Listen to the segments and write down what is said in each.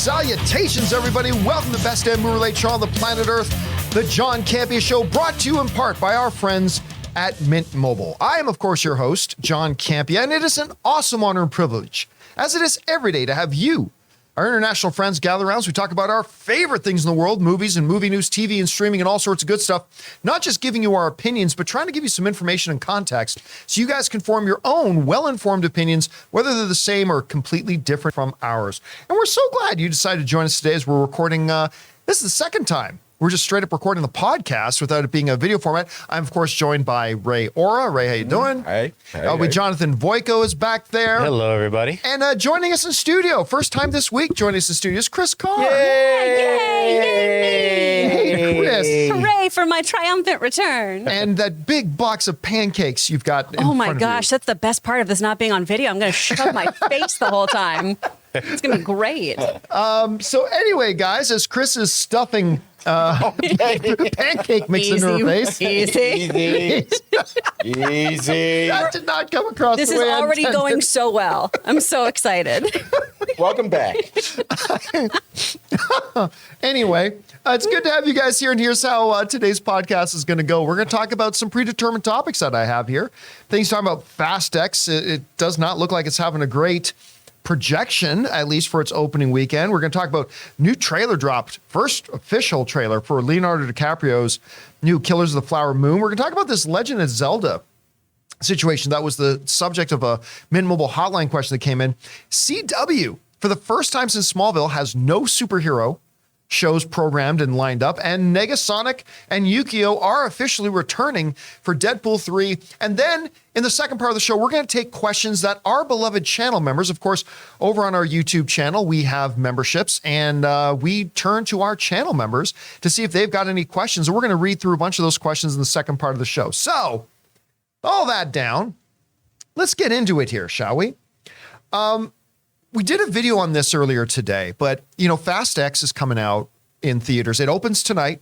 Salutations, everybody. Welcome to the best damn movie-related show on the planet Earth, the John Campea Show, brought to you in part by our friends at Mint Mobile. I am, of course, your host, John Campea, and it is an awesome honor and privilege, as it is every day, to have you, our international friends, gather around as we talk about our favorite things in the world, movies and movie news, TV and streaming, and all sorts of good stuff. Not just giving you our opinions, but trying to give you some information and context so you guys can form your own well-informed opinions, whether they're the same or completely different from ours. And we're so glad you decided to join us today as we're recording. This is the second time we're just straight up recording the podcast without it being a video format. I'm, of course, joined by Ray Ora. Ray, how you doing? Hey. Jonathan Voico is back there. Hello, everybody. And joining us in studio, first time this week, joining us in studio is Chris Carr. Yay! Hey, Chris. Hooray for my triumphant return. And that big box of pancakes you've got in Oh my front of gosh, you. that's the best part of this not being on video. I'm going to shove my face the whole time. It's going to be great. So anyway, guys, as Chris is stuffing pancake mix into her face. Easy. Easy. That did not come across This the is way I already intended. going so well. I'm so excited. Welcome back. Anyway, it's good to have you guys here, and here's how today's podcast is going to go. We're going to talk about some predetermined topics that I have here. Things talking about Fast X. It does not look like it's having a great projection, at least for its opening weekend. We're going to talk about new trailer dropped, first official trailer for Leonardo DiCaprio's new Killers of the Flower Moon. We're going to talk about this Legend of Zelda situation. That was the subject of a Mint Mobile hotline question that came in. CW, for the first time since Smallville, has no superhero shows programmed and lined up, and Negasonic and Yukio are officially returning for Deadpool 3. And then in the second part of the show, we're going to take questions that our beloved channel members, of course, over on our YouTube channel, we have memberships, and we turn to our channel members to see if they've got any questions. And we're going to read through a bunch of those questions in the second part of the show. So, all that down, let's get into it here, shall we? We did a video on this earlier today, but, Fast X is coming out in theaters. It opens tonight.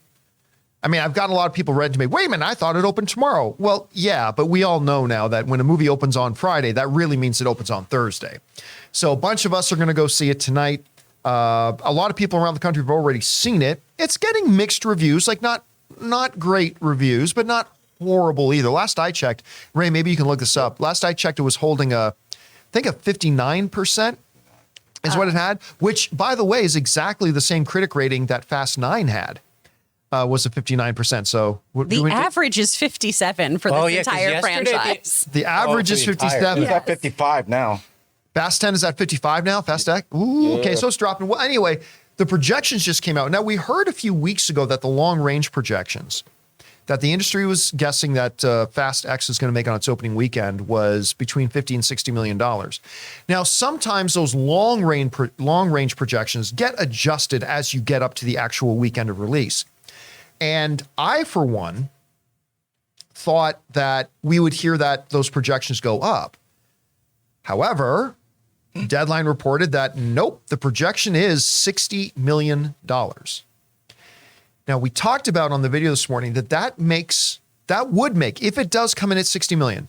I mean, I've gotten a lot of people read to me, wait a minute, I thought it opened tomorrow. Well, yeah, but we all know now that when a movie opens on Friday, that really means it opens on Thursday. So a bunch of us are going to go see it tonight. A lot of people around the country have already seen it. It's getting mixed reviews, like not great reviews, but not horrible either. Last I checked, Ray, maybe you can look this up. Last I checked, it was holding I think a 59%. Is what it had, which, by the way, is exactly the same critic rating that Fast 9 had, was a 59%. So The average is 57 for this entire franchise. The average is 57. It's at 55 now. Fast 10 is at 55 now, Fast X? Ooh, Yeah. okay, so it's dropping. Well, anyway, the projections just came out. Now, we heard a few weeks ago that the long-range projections that the industry was guessing that Fast X is going to make on its opening weekend was between $50 and $60 million. Now, sometimes those long-range projections get adjusted as you get up to the actual weekend of release. And I, for one, thought that we would hear that those projections go up. However, Deadline reported that, nope, the projection is $60 million. Now, we talked about on the video this morning that would make, if it does come in at 60 million,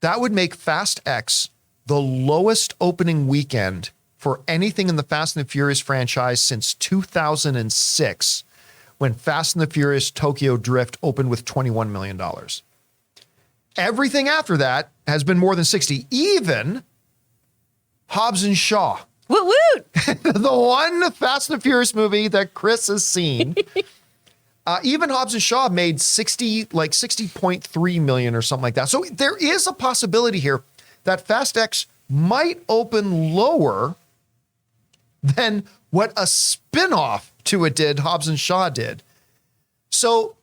that would make Fast X the lowest opening weekend for anything in the Fast and the Furious franchise since 2006, when Fast and the Furious Tokyo Drift opened with $21 million. Everything after that has been more than 60, even Hobbs and Shaw. Woot woot! The one Fast and the Furious movie that Chris has seen. Even Hobbs and Shaw made 60.3 million or something like that. So there is a possibility here that Fast X might open lower than what a spinoff to it did, Hobbs and Shaw did. So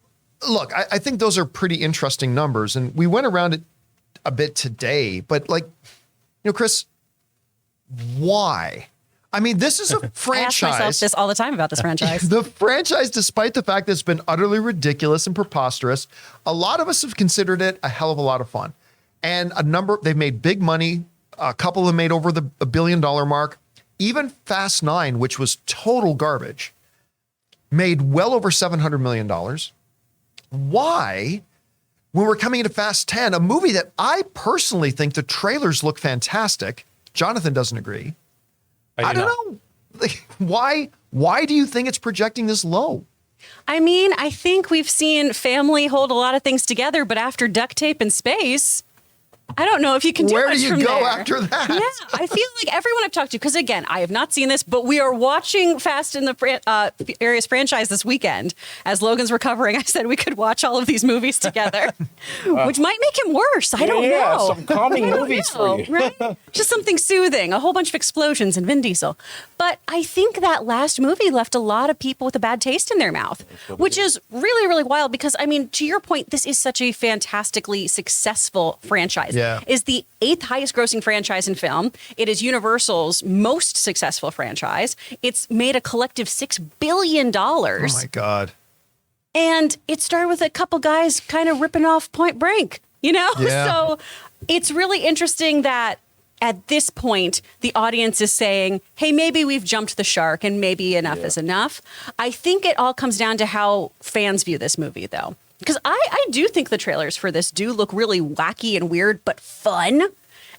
look, I think those are pretty interesting numbers, and we went around it a bit today, but Chris, why? I mean, this is a franchise. I ask myself this all the time about this franchise. The franchise, despite the fact that it's been utterly ridiculous and preposterous, a lot of us have considered it a hell of a lot of fun. And they've made big money. A couple have made over the $1 billion mark. Even Fast 9, which was total garbage, made well over $700 million. Why, when we're coming into Fast 10, a movie that I personally think the trailers look fantastic, Jonathan doesn't agree. I don't know. Like, why do you think it's projecting this low? I mean, I think we've seen family hold a lot of things together, but after duct tape and space, I don't know if you can do Where much do you from go there. after that? Yeah, I feel like everyone I've talked to, because again, I have not seen this, but we are watching Fast and the Furious franchise this weekend. As Logan's recovering, I said we could watch all of these movies together, which might make him worse. I don't know. Some calming movies for you. Right? Just something soothing, a whole bunch of explosions and Vin Diesel. But I think that last movie left a lot of people with a bad taste in their mouth, which is really, really wild because, I mean, to your point, this is such a fantastically successful franchise. Yeah. Is the 8th highest grossing franchise in film. It is Universal's most successful franchise. It's made a collective $6 billion. Oh my God. And it started with a couple guys kind of ripping off Point Break, you know? Yeah. So it's really interesting that at this point, the audience is saying, hey, maybe we've jumped the shark and maybe enough is enough. I think it all comes down to how fans view this movie, though. Because I do think the trailers for this do look really wacky and weird, but fun.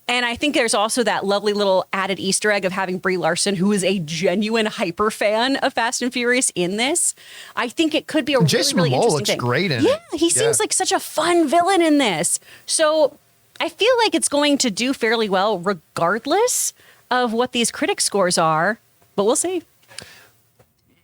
And I think there's also that lovely little added Easter egg of having Brie Larson, who is a genuine hyper fan of Fast and Furious, in this. I think it could be a Jason really Momoa interesting looks thing. great in it. Yeah, he seems like such a fun villain in this. So I feel like it's going to do fairly well regardless of what these critic scores are, but we'll see.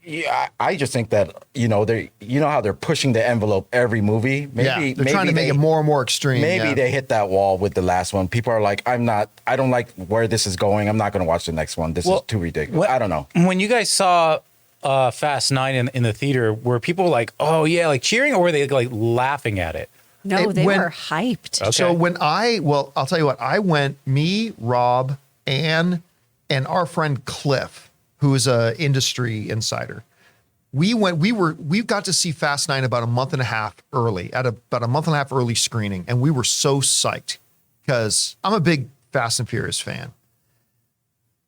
Yeah, I just think that, how they're pushing the envelope every movie. Maybe they're trying to make it more and more extreme. Maybe they hit that wall with the last one. People are like, I don't like where this is going. I'm not going to watch the next one. This is too ridiculous. I don't know. When you guys saw Fast 9 in the theater, were people like, oh yeah, like cheering, or were they like laughing at it? No, they when- were hyped. Okay. So I'll tell you what, I went, me, Rob, Ann, and our friend Cliff, who is a industry insider. We got to see Fast 9 about a month and a half early, at about a month and a half early screening. And we were so psyched because I'm a big Fast and Furious fan.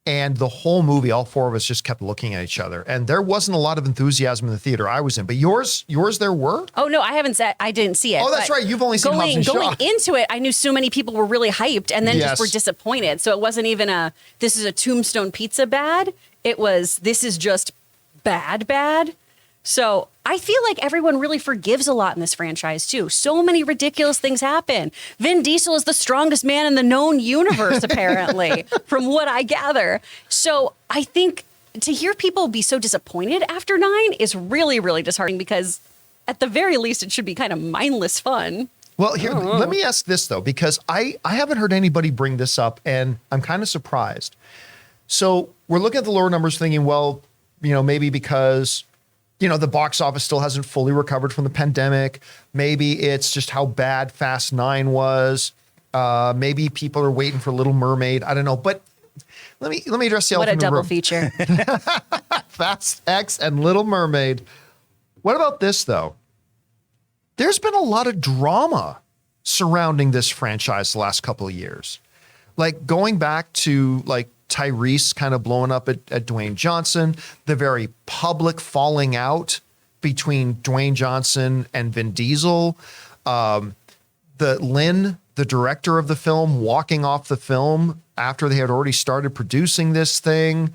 And the whole movie, all four of us just kept looking at each other. And there wasn't a lot of enthusiasm in the theater I was in, but yours there were? Oh no, I didn't see it. Oh, that's but right. You've only seen Hobbs and going Shaw. into it. I knew so many people were really hyped and then Yes. just were disappointed. So it wasn't even this is a Tombstone Pizza bad. It was, this is just bad. So I feel like everyone really forgives a lot in this franchise too. So many ridiculous things happen. Vin Diesel is the strongest man in the known universe, apparently, from what I gather. So I think to hear people be so disappointed after 9 is really, really disheartening because at the very least, it should be kind of mindless fun. Well, here, let me ask this though, because I haven't heard anybody bring this up and I'm kind of surprised. So we're looking at the lower numbers thinking, well, maybe because, the box office still hasn't fully recovered from the pandemic. Maybe it's just how bad Fast 9 was. Maybe people are waiting for Little Mermaid. I don't know. But let me address the What a elephant in the double room. feature. Fast X and Little Mermaid. What about this though? There's been a lot of drama surrounding this franchise the last couple of years. Like going back to like Tyrese kind of blowing up at Dwayne Johnson, the very public falling out between Dwayne Johnson and Vin Diesel, the director of the film, walking off the film after they had already started producing this thing.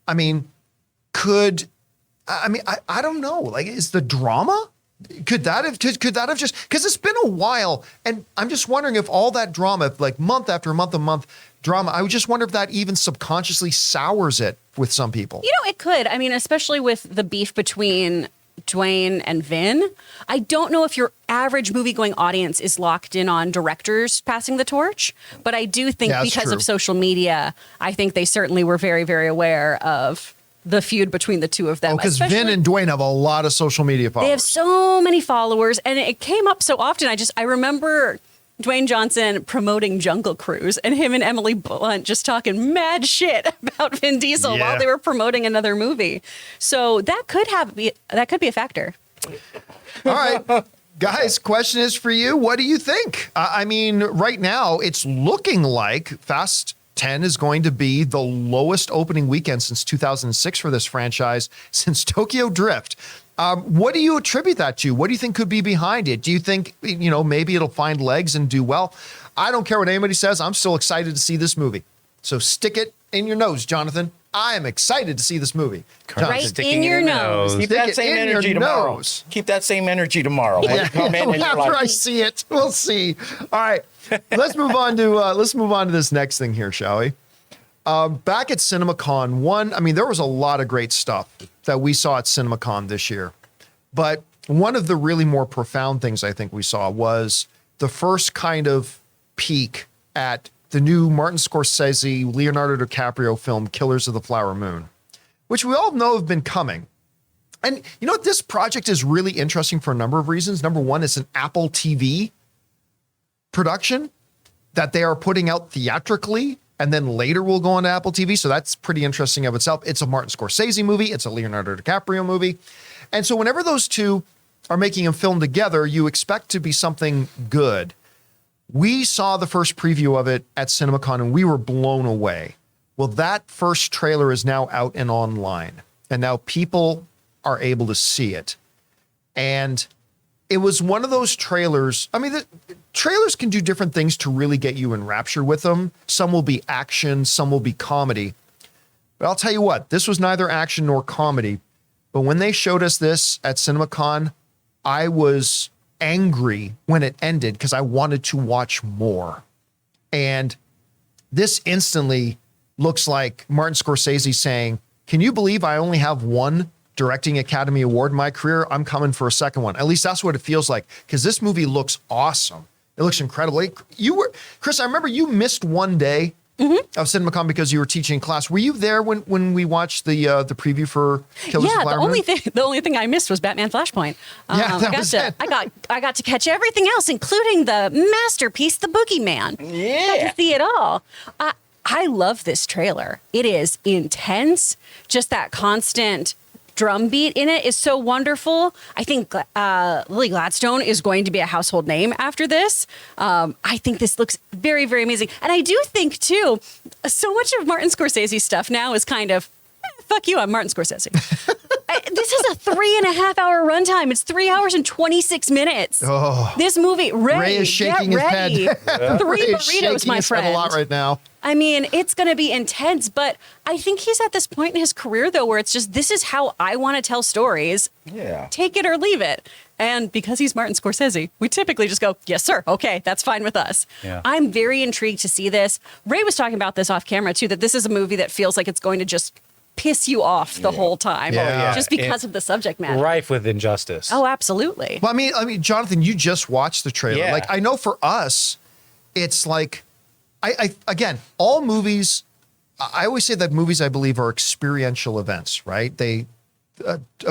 I mean, I don't know. Like, is the drama? Could that have just, because it's been a while, and I'm just wondering if all that drama, like month after month of month drama, I would just wonder if that even subconsciously sours it with some people. It could. I mean, especially with the beef between Dwayne and Vin. I don't know if your average movie-going audience is locked in on directors passing the torch, but I do think because of social media, I think they certainly were very, very aware of the feud between the two of them. Because Vin and Dwayne have a lot of social media followers. They have so many followers, and it came up so often. I remember Dwayne Johnson promoting Jungle Cruise and him and Emily Blunt just talking mad shit about Vin Diesel while they were promoting another movie. So that could be a factor. All right. Guys, question is for you. What do you think? I mean, right now, it's looking like Fast 10 is going to be the lowest opening weekend since 2006 for this franchise, since Tokyo Drift. What do you attribute that to? What do you think could be behind it? Do you think, maybe it'll find legs and do well? I don't care what anybody says. I'm still excited to see this movie. So stick it in your nose, Jonathan. I am excited to see this movie. Right Sticking in it your in the nose. Keep Stick that it same in your energy tomorrow. nose. Keep that same energy tomorrow. When you come in and you're After I like, see it, we'll see. All right, let's move on to this next thing here, shall we? Back at CinemaCon, I mean, there was a lot of great stuff that we saw at CinemaCon this year, but one of the really more profound things I think we saw was the first kind of peek at the new Martin Scorsese, Leonardo DiCaprio film, Killers of the Flower Moon, which we all know have been coming. And you know what? This project is really interesting for a number of reasons. Number one, it's an Apple TV production that they are putting out theatrically and then later will go on to Apple TV. So that's pretty interesting of itself. It's a Martin Scorsese movie. It's a Leonardo DiCaprio movie. And so whenever those two are making a film together, you expect to be something good. We saw the first preview of it at CinemaCon and we were blown away. Well, that first trailer is now out and online, and now people are able to see it. And it was one of those trailers. I mean, the trailers can do different things to really get you in rapture with them. Some will be action, some will be comedy. But I'll tell you what, this was neither action nor comedy. But when they showed us this at CinemaCon, I was angry when it ended because I wanted to watch more. And this instantly looks like Martin Scorsese saying, can you believe I only have one directing Academy Award in my career? I'm coming for a second one. At least that's what it feels like, because this movie looks awesome. It looks incredible. Chris, I remember you missed one day of CinemaCon because you were teaching class. Were you there when we watched the preview for Killers of the Flower Moon? The only thing I missed was Batman Flashpoint. That was it. I got to catch everything else, including the masterpiece, The Boogeyman. yeah. Got to see it all. I love this trailer. It is intense. Just that constant drum beat in it is so wonderful. I think Lily Gladstone is going to be a household name after this. I think this looks very, very amazing. And I do think, too, so much of Martin Scorsese's stuff now is kind of, fuck you, I'm Martin Scorsese. This is a 3.5 hour runtime. It's 3 hours and 26 minutes. Oh. This movie, Ray is shaking his head. Three Ray is shaking burritos, my his head friend. a lot right now. I mean, it's going to be intense, but I think he's at this point in his career, though, where it's just, this is how I want to tell stories. Yeah. Take it or leave it. And because he's Martin Scorsese, we typically just go, yes, sir. Okay, that's fine with us. Yeah. I'm very intrigued to see this. Ray was talking about this off camera, too, that this is a movie that feels like it's going to just piss you off the whole time. Yeah. Oh, yeah. Just because of the subject matter. Rife with injustice. Oh, absolutely. Well, I mean, Jonathan, you just watched the trailer. Yeah. Like, I know for us, it's like, again, all movies, I always say that movies, I believe, are experiential events, right? A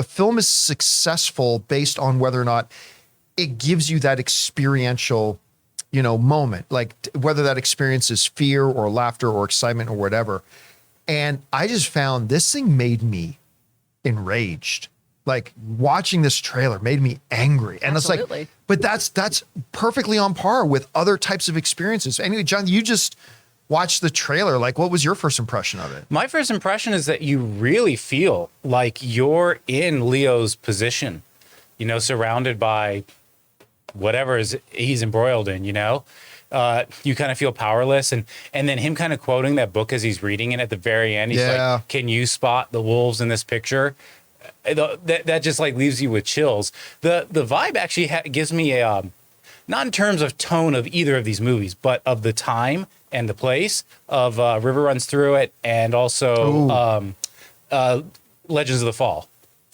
film is successful based on whether or not it gives you that experiential, moment, like whether that experience is fear or laughter or excitement or whatever. And I just found this thing made me enraged. Like, watching this trailer made me angry. And Absolutely. It's like, but that's perfectly on par with other types of experiences. Anyway, John, you just watched the trailer. Like, what was your first impression of it? My first impression is that you really feel like you're in Leo's position, surrounded by whatever he's embroiled in, you kind of feel powerless. And then him kind of quoting that book as he's reading it at the very end. He's like, can you spot the wolves in this picture? That just like leaves you with chills. The vibe actually gives me a, not in terms of tone of either of these movies, but of the time and the place of River Runs Through It, and also Legends of the Fall.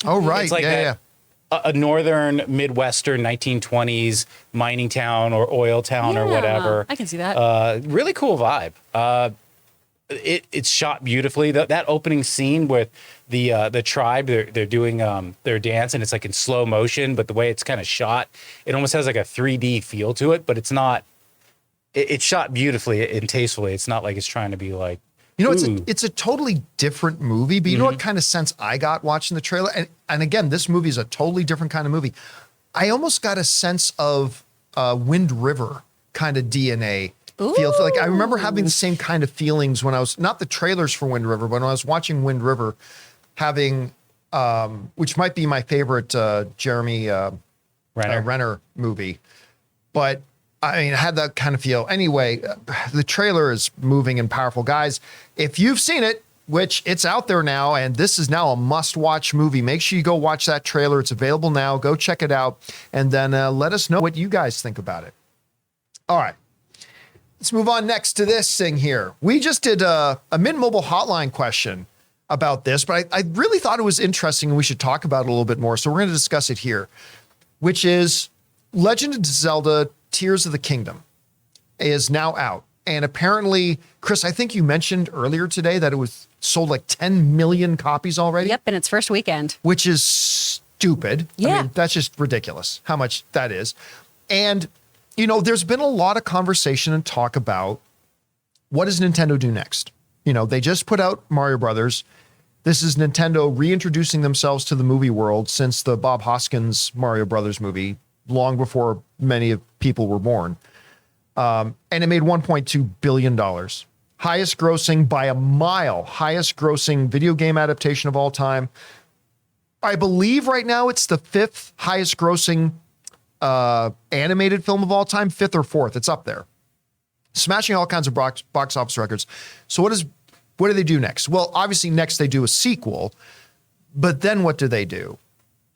Oh, right. It's like yeah. a northern Midwestern 1920s mining town or oil town or whatever. I can see that. Really cool vibe. It's shot beautifully. That opening scene with the tribe, they're doing their dance, and it's like in slow motion, but the way it's kind of shot, it almost has like a 3D feel to it, but it's not. It's shot beautifully and tastefully. It's not like it's trying to be like. It's a totally different movie, but you know what kind of sense I got watching the trailer? And again, this movie is a totally different kind of movie. I almost got a sense of Wind River kind of DNA feel. Like, I remember having the same kind of feelings when I was, not the trailers for Wind River, but when I was watching Wind River, having, which might be my favorite Jeremy Renner movie. But I mean, I had that kind of feel. Anyway, the trailer is moving and powerful. Guys, if you've seen it, which it's out there now, and this is now a must-watch movie. Make sure you go watch that trailer. It's available now. Go check it out, and then let us know what you guys think about it. All right. Let's move on next to this thing here. We just did a Mint Mobile hotline question about this, but I really thought it was interesting and we should talk about it a little bit more. So we're going to discuss it here, which is Legend of Zelda Tears of the Kingdom is now out. And apparently, Chris, I think you mentioned earlier today that it was sold like 10 million copies already. Yep, in its first weekend. Which is stupid. Yeah. I mean, that's just ridiculous how much that is. And, you know, there's been a lot of conversation and talk about what does Nintendo do next? You know, they just put out Mario Brothers. This is Nintendo reintroducing themselves to the movie world since the Bob Hoskins Mario Brothers movie, long before many of people were born. And it made $1.2 billion. Highest grossing by a mile, highest grossing video game adaptation of all time. I believe right now it's the 5th highest grossing animated film of all time, 5th or 4th. It's up there. Smashing all kinds of box office records. So what do they do next? Well, obviously next they do a sequel, but then what do they do?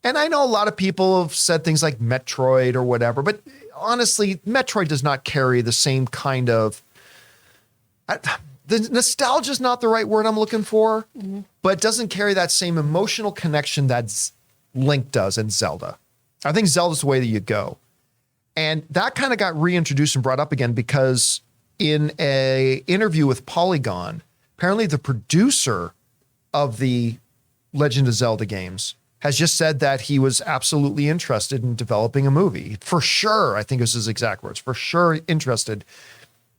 And I know a lot of people have said things like Metroid or whatever, but honestly, Metroid does not carry the same kind of, the nostalgia is not the right word I'm looking for, but doesn't carry that same emotional connection that Link does in Zelda. I think Zelda's the way that you go. And that kind of got reintroduced and brought up again because in a interview with Polygon, apparently the producer of the Legend of Zelda games has just said that he was absolutely interested in developing a movie. For sure, I think it was his exact words, for sure interested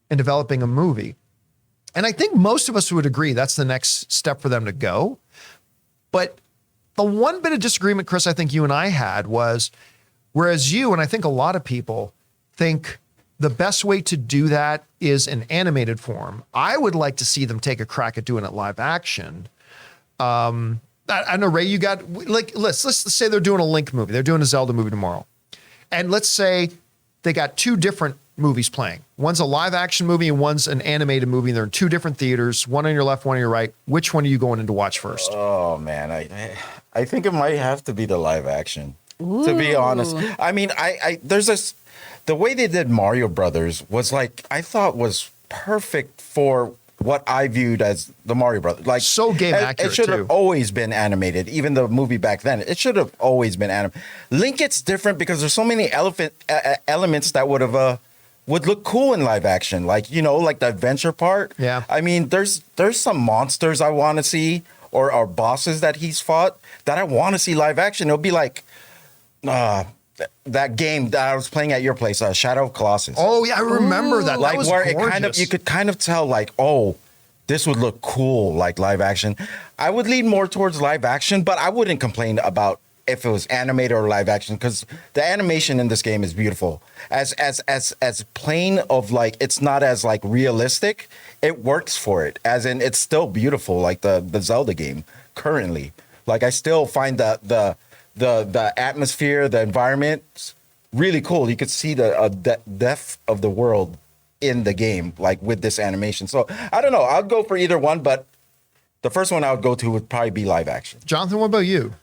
in developing a movie. And I think most of us would agree that's the next step for them to go. But the one bit of disagreement, Chris, I think you and I had was, whereas you, and I think a lot of people think the best way to do that is in animated form. I would like to see them take a crack at doing it live action. I know, Ray, you got, like, let's say they're doing a Link movie. They're doing a Zelda movie tomorrow. And let's say they got 2 different movies playing. One's a live action movie and one's an animated movie. And they're in 2 different theaters, one on your left, one on your right. Which one are you going in to watch first? Oh, man. I think it might have to be the live action, to be honest. I mean, there's this, the way they did Mario Brothers was like, I thought was perfect for what I viewed as the Mario Brothers. Like, so game accurate, it should have too. always been animated. Even the movie back then, it should have always been animated. Link, it's different because there's so many elements that would look cool in live action. Like, you know, like the adventure part. Yeah. I mean, there's some monsters I want to see or bosses that he's fought that I want to see live action. It'll be like that game that I was playing at your place, Shadow of Colossus. Oh yeah, I remember that. Like, that was where gorgeous. you could kind of tell, like, oh, this would look cool, like live action. I would lean more towards live action, but I wouldn't complain about if it was animated or live action because the animation in this game is beautiful. As plain of, like, it's not as like realistic. It works for it, as in it's still beautiful, like the Zelda game currently. Like, I still find the atmosphere, the environment, really cool. You could see the depth of the world in the game, like with this animation. So I don't know. I'd go for either one, but the first one I would go to would probably be live action. Jonathan, what about you?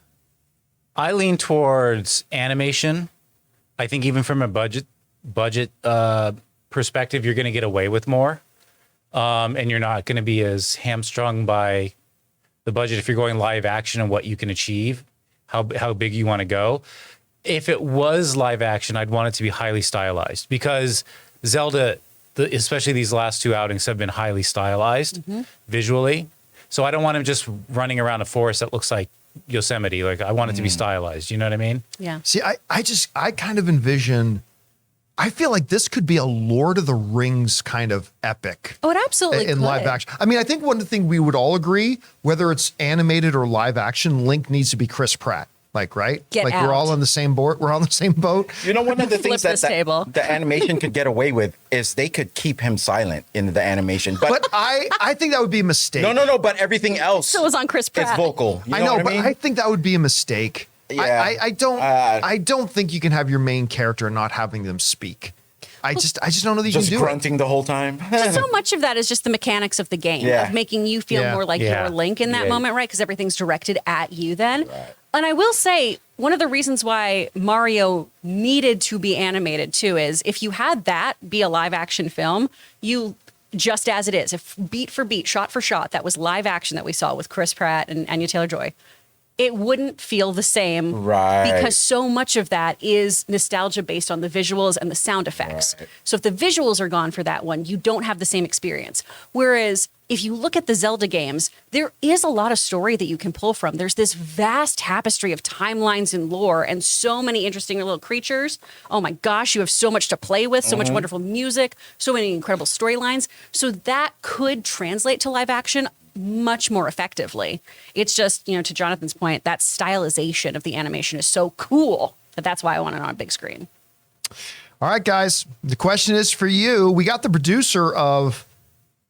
I lean towards animation. I think even from a budget perspective, you're going to get away with more, and you're not going to be as hamstrung by the budget if you're going live action and what you can achieve, how big you want to go. If it was live action, I'd want it to be highly stylized because Zelda, especially these last 2 outings, have been highly stylized visually. So I don't want him just running around a forest that looks like Yosemite. Like, I want it to be stylized. You know what I mean? Yeah. See, I kind of envision, I feel like this could be a Lord of the Rings kind of epic. Oh, it absolutely in could. live action. I mean, I think one thing we would all agree, whether it's animated or live action, Link needs to be Chris Pratt. Like, right? Get like out. We're all on the same boat. We're on the same boat. You know, one of the Flip things that this table. the animation could get away with is they could keep him silent in the animation. But I think that would be a mistake. No. But everything else So it was on Chris is Pratt. vocal. You I know, what but I mean? I think that would be a mistake. Yeah. I don't think you can have your main character and not having them speak. I just don't know that you Just can do grunting the whole time. So much of that is just the mechanics of the game, Yeah. of making you feel Yeah. more like Yeah. you're Link in that Yeah. moment, right? Because everything's directed at you then. Right. And I will say, one of the reasons why Mario needed to be animated too is if you had that be a live action film, you just as it is, if beat for beat, shot for shot, that was live action that we saw with Chris Pratt and Anya Taylor-Joy, it wouldn't feel the same. Right. Because so much of that is nostalgia based on the visuals and the sound effects. Right. So if the visuals are gone for that one, you don't have the same experience. Whereas if you look at the Zelda games, there is a lot of story that you can pull from. There's this vast tapestry of timelines and lore and so many interesting little creatures. Oh my gosh, you have so much to play with, so much wonderful music, so many incredible storylines. So that could translate to live action much more effectively. It's just, to Jonathan's point, that stylization of the animation is so cool that's why I want it on a big screen. All right, guys. The question is for you. We got the producer of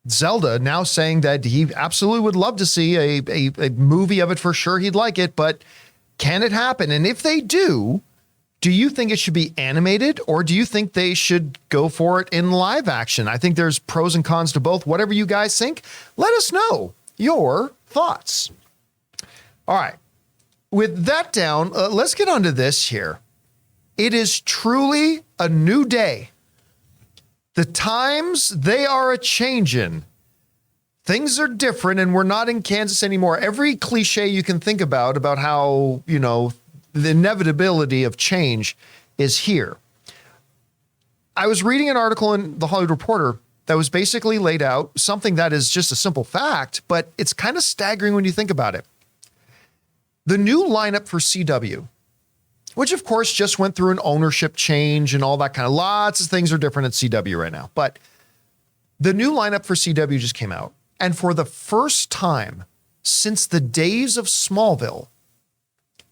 Zelda now saying that he absolutely would love to see a movie of it for sure. He'd like it, but can it happen? And if they do you think it should be animated or do you think they should go for it in live action? I think there's pros and cons to both. Whatever you guys think, let us know your thoughts. All right. With that down, let's get onto this here. It is truly a new day. The times, they are a-changin'. Things are different, and we're not in Kansas anymore. Every cliche you can think about how, the inevitability of change is here. I was reading an article in The Hollywood Reporter that was basically laid out something that is just a simple fact, but it's kind of staggering when you think about it. The new lineup for CW, which of course just went through an ownership change and all that kind of, lots of things are different at CW right now. But the new lineup for CW just came out. And for the first time since the days of Smallville,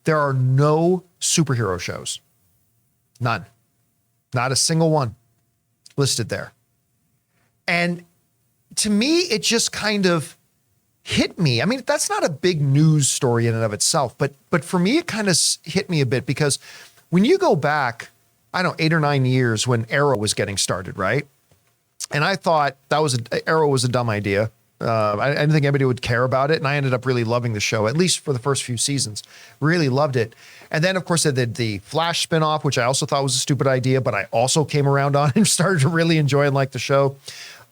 there are no superhero shows. None. Not a single one listed there. And to me, it just kind of hit me. I mean, that's not a big news story in and of itself, but for me, it kind of hit me a bit because when you go back, I don't know, 8 or 9 years when Arrow was getting started, right? And I thought Arrow was a dumb idea. I didn't think anybody would care about it. And I ended up really loving the show, at least for the first few seasons. Really loved it. And then, of course, they did the Flash spinoff, which I also thought was a stupid idea, but I also came around on and started to really enjoy and like the show.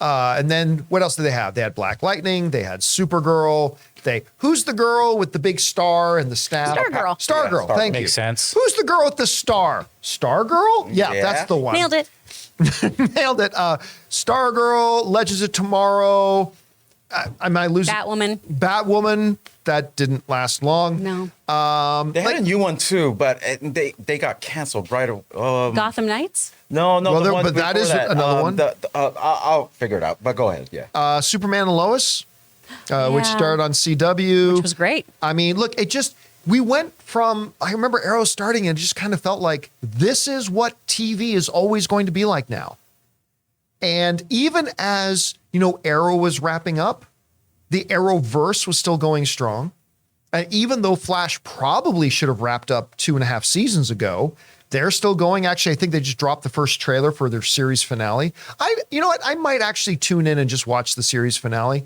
And then what else did they have? They had Black Lightning. They had Supergirl. Who's the girl with the big star and the staff? Stargirl. Stargirl. Star- Thank you. Makes sense. Who's the girl with the star? Stargirl? Yeah, Yeah. that's the one. Nailed it. Nailed it. Stargirl, Legends of Tomorrow. Am I losing? Batwoman. That didn't last long. No. They had a new one too, but they got canceled right away. Gotham Knights? No, Well, the one but that before is another one. I'll figure it out, but go ahead. Yeah. Superman and Lois, which Yeah. started on CW. Which was great. I mean, look, we went from, I remember Arrow starting and it just kind of felt like this is what TV is always going to be like now. And even as, Arrow was wrapping up, the Arrowverse was still going strong. And even though Flash probably should have wrapped up 2.5 seasons ago, they're still going. Actually, I think they just dropped the first trailer for their series finale. You know what? I might actually tune in and just watch the series finale.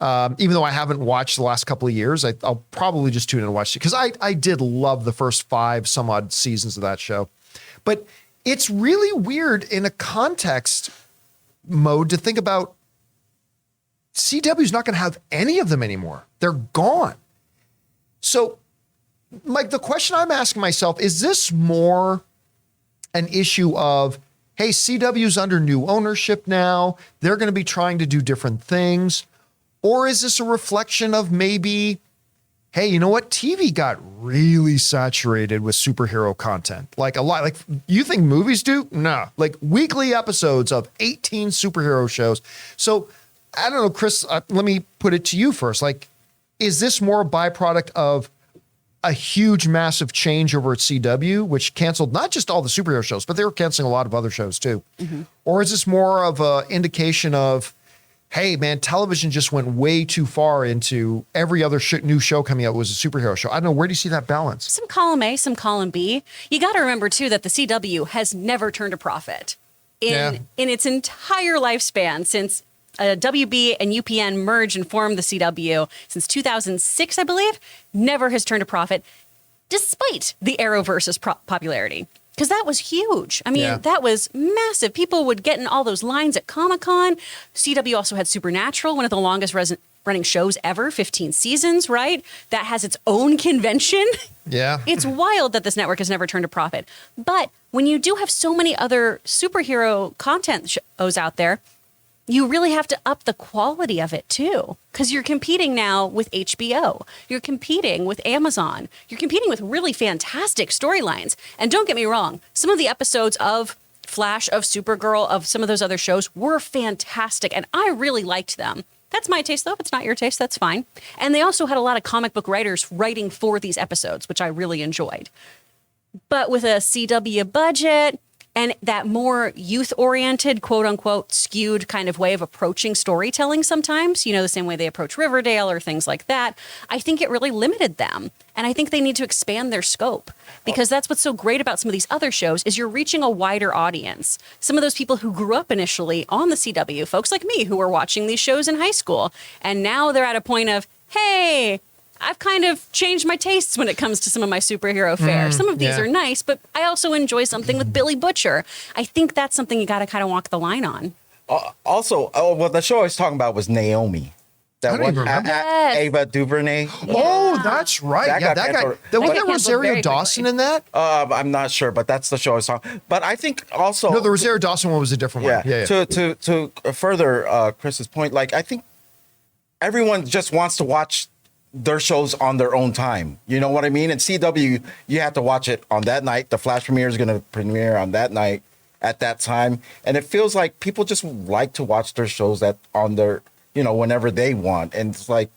Even though I haven't watched the last couple of years, I'll probably just tune in and watch it because I did love the first 5 some odd seasons of that show. But it's really weird in a context mode to think about CW's not going to have any of them anymore. They're gone. So, Mike, the question I'm asking myself, is this more an issue of, hey, CW's under new ownership now, they're going to be trying to do different things? Or is this a reflection of maybe, hey, you know what? TV got really saturated with superhero content. Like a lot, like you think movies do? No, like weekly episodes of 18 superhero shows. So I don't know, Chris, let me put it to you first. Like, is this more a byproduct of a huge, massive change over at CW, which canceled not just all the superhero shows, but they were canceling a lot of other shows too? Mm-hmm. Or is this more of an indication of, hey, man, television just went way too far into every other new show coming out was a superhero show? I don't know. Where do you see that balance? Some column A, some column B. You got to remember, too, that the CW has never turned a profit. in its entire lifespan since WB and UPN merged and formed the CW since 2006, I believe, never has turned a profit, despite the Arrowverse's popularity. Because that was huge. I mean, that was massive. People would get in all those lines at Comic-Con. CW also had Supernatural, one of the longest running shows ever, 15 seasons, right? That has its own convention. Yeah. It's wild that this network has never turned a profit. But when you do have so many other superhero content shows out there, you really have to up the quality of it too, because you're competing now with HBO. You're competing with Amazon. You're competing with really fantastic storylines. And don't get me wrong, some of the episodes of Flash, of Supergirl, of some of those other shows were fantastic, and I really liked them. That's my taste, though. If it's not your taste, that's fine. And they also had a lot of comic book writers writing for these episodes, which I really enjoyed. But with a CW budget and that more youth-oriented, quote-unquote, skewed kind of way of approaching storytelling sometimes, the same way they approach Riverdale or things like that, I think it really limited them. And I think they need to expand their scope, because that's what's so great about some of these other shows is you're reaching a wider audience. Some of those people who grew up initially on the CW, folks like me who were watching these shows in high school, and now they're at a point of, hey, I've kind of changed my tastes when it comes to some of my superhero fare. Some of these are nice, but I also enjoy something with Billy Butcher. I think that's something you got to kind of walk the line on. Also, the show I was talking about was Naomi. That one, Ava DuVernay. Oh, that's right. That guy. Wasn't Rosario Dawson in that? I'm not sure, but that's the show I was talking. But I think also no, the Rosario Dawson one was a different one. Yeah. To further Chris's point, like I think everyone just wants to watch their shows on their own time. You know what I mean? And CW, you have to watch it on that night. The Flash premiere is going to premiere on that night at that time. And it feels like people just like to watch their shows on their, whenever they want. And it's like,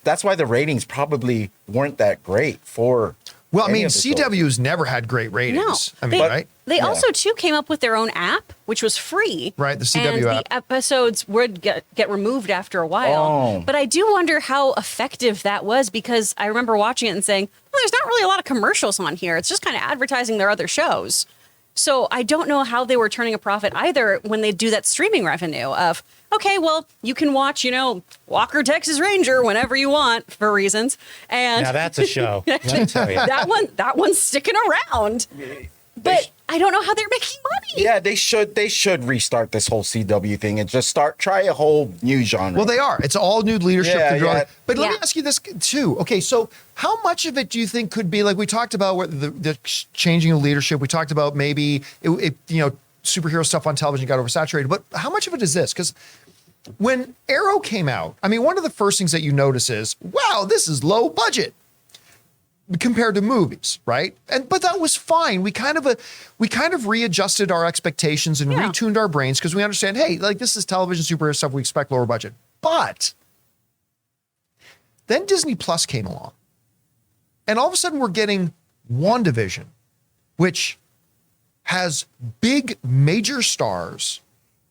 that's why the ratings probably weren't that great for. Well, I mean, CW's never had great ratings. No, right? They also, too, came up with their own app, which was free. Right, the CW and app. The episodes would get removed after a while. Oh. But I do wonder how effective that was, because I remember watching it and saying, well, there's not really a lot of commercials on here. It's just kind of advertising their other shows. So I don't know how they were turning a profit either when they do that streaming revenue of, okay, well, you can watch, Walker, Texas Ranger whenever you want for reasons. And now that's a show. Let me tell you. that one's sticking around. But I don't know how they're making money. Yeah, they should restart this whole CW thing and just try a whole new genre. Well, they are. It's all new leadership. Yeah. But let me ask you this too. Okay, so how much of it do you think could be, like we talked about the changing of leadership? We talked about maybe superhero stuff on television got oversaturated. But how much of it is this? Because when Arrow came out, I mean, one of the first things that you notice is, wow, this is low budget compared to movies, right? But that was fine. We kind of readjusted our expectations and retuned our brains because we understand, hey, like this is television superhero stuff. We expect lower budget. But then Disney Plus came along, and all of a sudden we're getting WandaVision, which has big major stars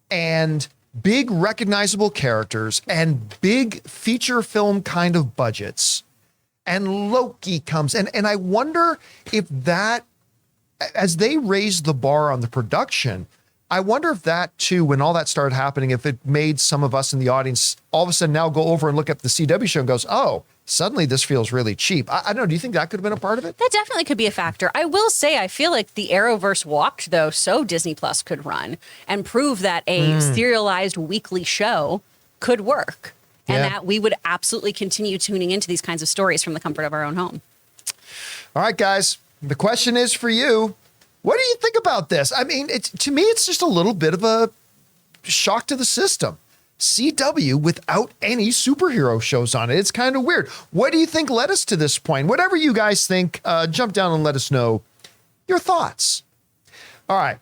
and big recognizable characters and big feature film kind of budgets. And Loki comes, and I wonder if that, as they raised the bar on the production, I wonder if that too, when all that started happening, if it made some of us in the audience all of a sudden now go over and look at the CW show and goes, oh, suddenly this feels really cheap. I don't know. Do you think that could have been a part of it? That definitely could be a factor. I will say, I feel like the Arrowverse walked, though, so Disney Plus could run and prove that a serialized weekly show could work. And that we would absolutely continue tuning into these kinds of stories from the comfort of our own home. All right, guys. The question is for you. What do you think about this? I mean, to me, it's just a little bit of a shock to the system. CW without any superhero shows on it. It's kind of weird. What do you think led us to this point? Whatever you guys think, jump down and let us know your thoughts. All right.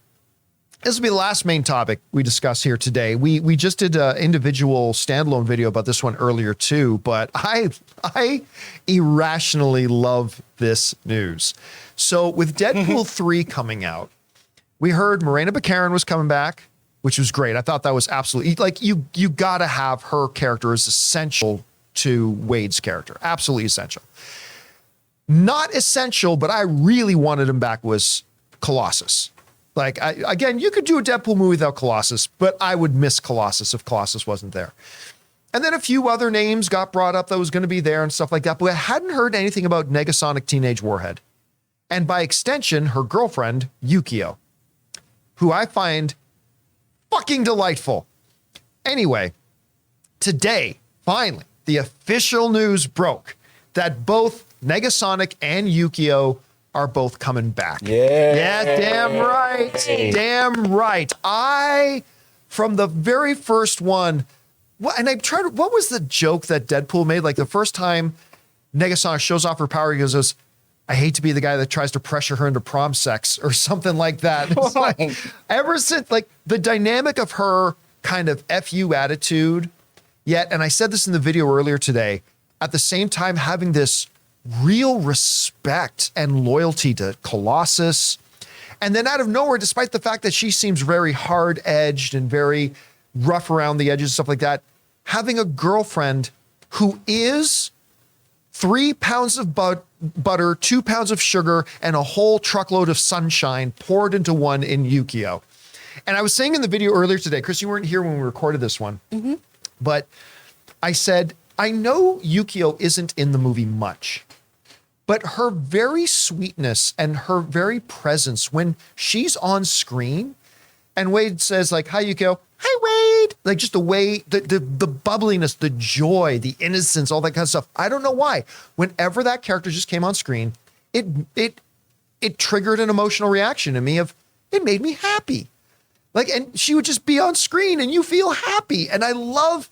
This will be the last main topic we discuss here today. We just did an individual standalone video about this one earlier too, but I irrationally love this news. So with Deadpool 3 coming out, we heard Morena Baccarin was coming back, which was great. I thought that was absolutely, like, you got to have her character as essential to Wade's character. Absolutely essential. Not essential, but I really wanted him back was Colossus. Like, again, you could do a Deadpool movie without Colossus, but I would miss Colossus if Colossus wasn't there. And then a few other names got brought up that was going to be there and stuff like that, but I hadn't heard anything about Negasonic Teenage Warhead. And by extension, her girlfriend, Yukio, who I find fucking delightful. Anyway, today, finally, the official news broke that both Negasonic and Yukio are both coming back. Yeah, damn right. Damn right. From the very first one, what was the joke that Deadpool made? Like the first time Negasonic shows off her power, he goes, I hate to be the guy that tries to pressure her into prom sex or something like that. It's like, ever since, like, the dynamic of her kind of FU attitude, yet, and I said this in the video earlier today, at the same time having this real respect and loyalty to Colossus. And then out of nowhere, despite the fact that she seems very hard-edged and very rough around the edges and stuff like that, having a girlfriend who is 3 pounds of butter, 2 pounds of sugar, and a whole truckload of sunshine poured into one in Yukio. And I was saying in the video earlier today, Chris, you weren't here when we recorded this one, but I said, I know Yukio isn't in the movie much, but her very sweetness and her very presence when she's on screen and Wade says like, hi, Yukio. Hi, Wade. Like just the way, the bubbliness, the joy, the innocence, all that kind of stuff. I don't know why. Whenever that character just came on screen, it triggered an emotional reaction in me it made me happy. Like, and she would just be on screen and you feel happy. And I love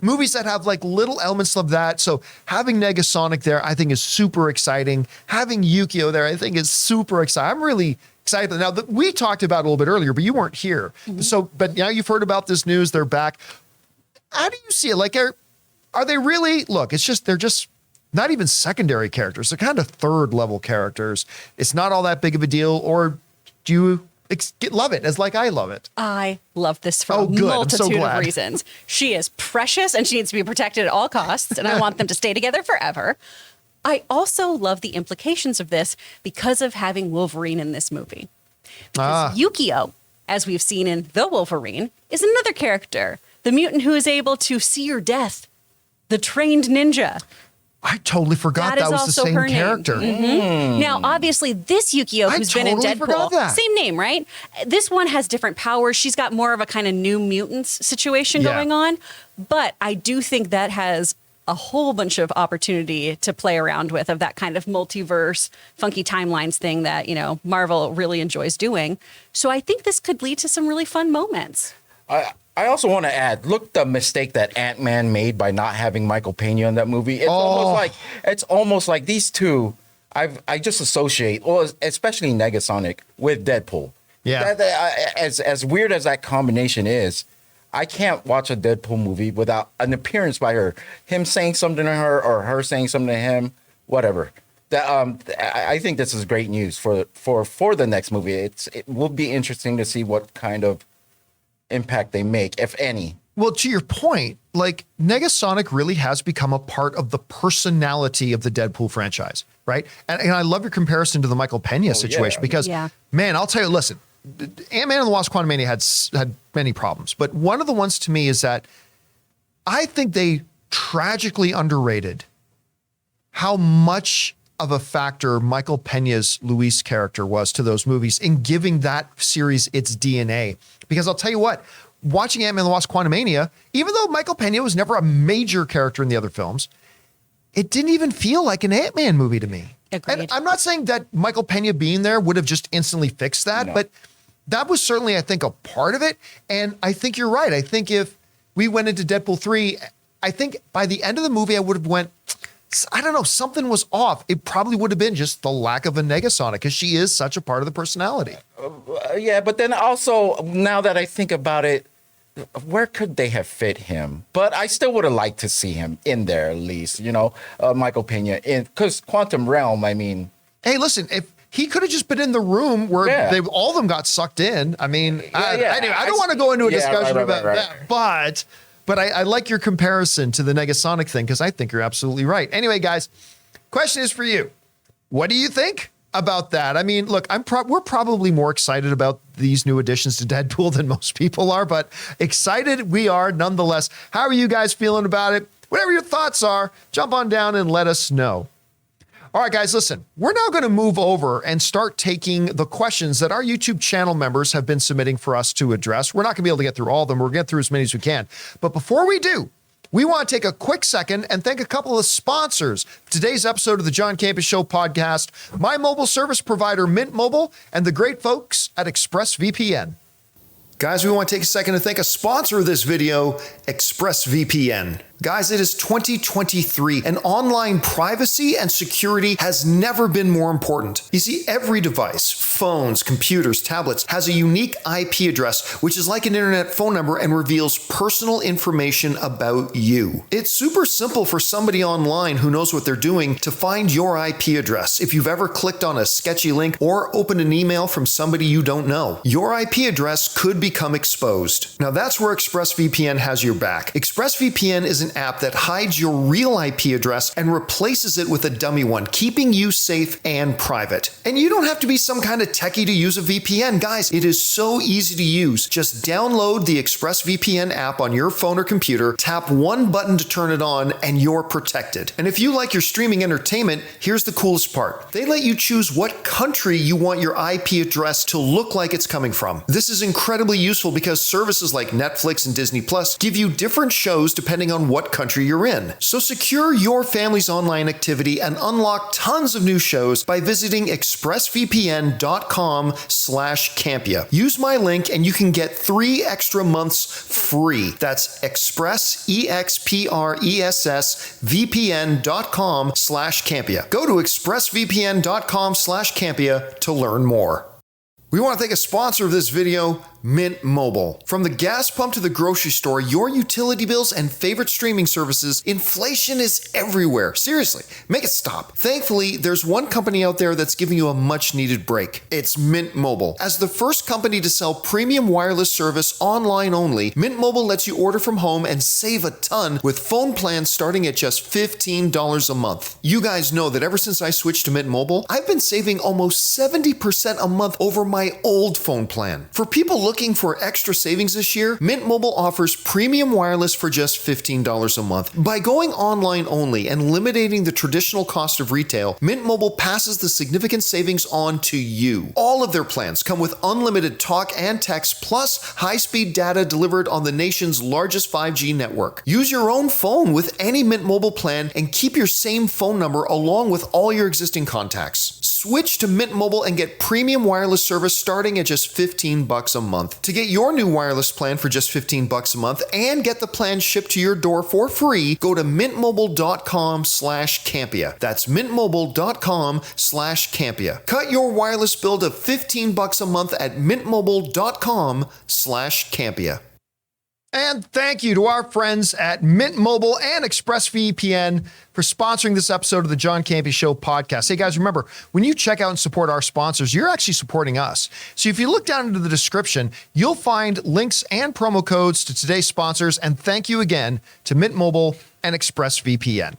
movies that have like little elements of that. So having Negasonic there, I think is super exciting. Having Yukio there, I think is super exciting. I'm really excited. Now, we talked about it a little bit earlier, but you weren't here. So, but now you've heard about this news. They're back. How do you see it? Like, are they really, look, they're just not even secondary characters. They're kind of third level characters. It's not all that big of a deal. Or do you love it as like I love it? I love this for a multitude of reasons. She is precious and she needs to be protected at all costs. And I want them to stay together forever. I also love the implications of this because of having Wolverine in this movie. Because Yukio, as we've seen in The Wolverine, is another character. The mutant who is able to see your death. The trained ninja. I totally forgot that was the same character. Now, obviously, this Yukio, who's been in Deadpool, same name, right? This one has different powers. She's got more of a kind of new mutants situation going on. But I do think that has a whole bunch of opportunity to play around with, of that kind of multiverse, funky timelines thing that, Marvel really enjoys doing. So I think this could lead to some really fun moments. I also want to add, look the mistake that Ant-Man made by not having Michael Pena in that movie. It's almost like these two, I just associate, well, especially Negasonic, with Deadpool. Yeah. As weird as that combination is, I can't watch a Deadpool movie without an appearance by her. Him saying something to her or her saying something to him, whatever. I think this is great news for the next movie. It will be interesting to see what kind of impact they make, if any. Well, to your point, like Negasonic really has become a part of the personality of the Deadpool franchise, right? And I love your comparison to the Michael Pena situation because, man, I'll tell you, listen, Ant-Man and the Wasp: Quantumania had many problems, but one of the ones to me is that I think they tragically underrated how much of a factor Michael Pena's Luis character was to those movies in giving that series its DNA. Because I'll tell you what, watching Ant-Man and the Wasp: Quantumania, even though Michael Pena was never a major character in the other films, it didn't even feel like an Ant-Man movie to me. Agreed. And I'm not saying that Michael Pena being there would have just instantly fixed that, but that was certainly, I think, a part of it. And I think you're right. I think if we went into Deadpool 3, I think by the end of the movie, I would have went, I don't know, something was off. It probably would have been just the lack of a Negasonic because she is such a part of the personality. Yeah, but then also, now that I think about it, where could they have fit him? But I still would have liked to see him in there at least, Michael Pena. Because Quantum Realm, I mean... Hey, listen, if he could have just been in the room where all of them got sucked in. I mean, anyway, I don't want to go into a discussion about that, but I like your comparison to the Negasonic thing because I think you're absolutely right. Anyway, guys, question is for you. What do you think? about that. I mean, look, we're probably more excited about these new additions to Deadpool than most people are, but excited we are nonetheless. How are you guys feeling about it? Whatever your thoughts are, jump on down and let us know. All right, guys, listen, we're now going to move over and start taking the questions that our YouTube channel members have been submitting for us to address. We're not going to be able to get through all of them. We're going to get through as many as we can. But before we do, we want to take a quick second and thank a couple of sponsors for today's episode of the John Campea Show podcast, my mobile service provider, Mint Mobile, and the great folks at ExpressVPN. Guys, we want to take a second to thank a sponsor of this video, ExpressVPN. Guys, it is 2023, and online privacy and security has never been more important. You see, every device, phones, computers, tablets, has a unique IP address, which is like an internet phone number and reveals personal information about you. It's super simple for somebody online who knows what they're doing to find your IP address. If you've ever clicked on a sketchy link or opened an email from somebody you don't know, your IP address could become exposed. Now that's where ExpressVPN has your back. ExpressVPN is an app that hides your real IP address and replaces it with a dummy one, keeping you safe and private. And you don't have to be some kind of techie to use a VPN. Guys, it is so easy to use. Just download the ExpressVPN app on your phone or computer, tap one button to turn it on, and you're protected. And if you like your streaming entertainment, here's the coolest part. They let you choose what country you want your IP address to look like it's coming from. This is incredibly useful because services like Netflix and Disney Plus give you different shows depending on what country you're in. So secure your family's online activity and unlock tons of new shows by visiting expressvpn.com/Campea. Use my link and you can get 3 extra months free. That's expressvpn.com/Campea. Go to expressvpn.com/Campea to learn more. We want to thank a sponsor of this video, Mint Mobile. From the gas pump to the grocery store, your utility bills and favorite streaming services, inflation is everywhere. Seriously, make it stop. Thankfully, there's one company out there that's giving you a much needed break. It's Mint Mobile. As the first company to sell premium wireless service online only, Mint Mobile lets you order from home and save a ton with phone plans starting at just $15 a month. You guys know that ever since I switched to Mint Mobile, I've been saving almost 70% a month over my old phone plan. For people looking for extra savings this year, Mint Mobile offers premium wireless for just $15 a month. By going online only and eliminating the traditional cost of retail, Mint Mobile passes the significant savings on to you. All of their plans come with unlimited talk and text plus high-speed data delivered on the nation's largest 5G network. Use your own phone with any Mint Mobile plan and keep your same phone number along with all your existing contacts. Switch to Mint Mobile and get premium wireless service starting at just $15 a month. To get your new wireless plan for just $15 a month and get the plan shipped to your door for free, go to mintmobile.com/Campea. That's mintmobile.com/Campea. Cut your wireless bill to $15 a month at mintmobile.com/Campea. And thank you to our friends at Mint Mobile and ExpressVPN for sponsoring this episode of the John Campea Show podcast. Hey guys, remember, when you check out and support our sponsors, you're actually supporting us. So if you look down into the description, you'll find links and promo codes to today's sponsors. And thank you again to Mint Mobile and ExpressVPN.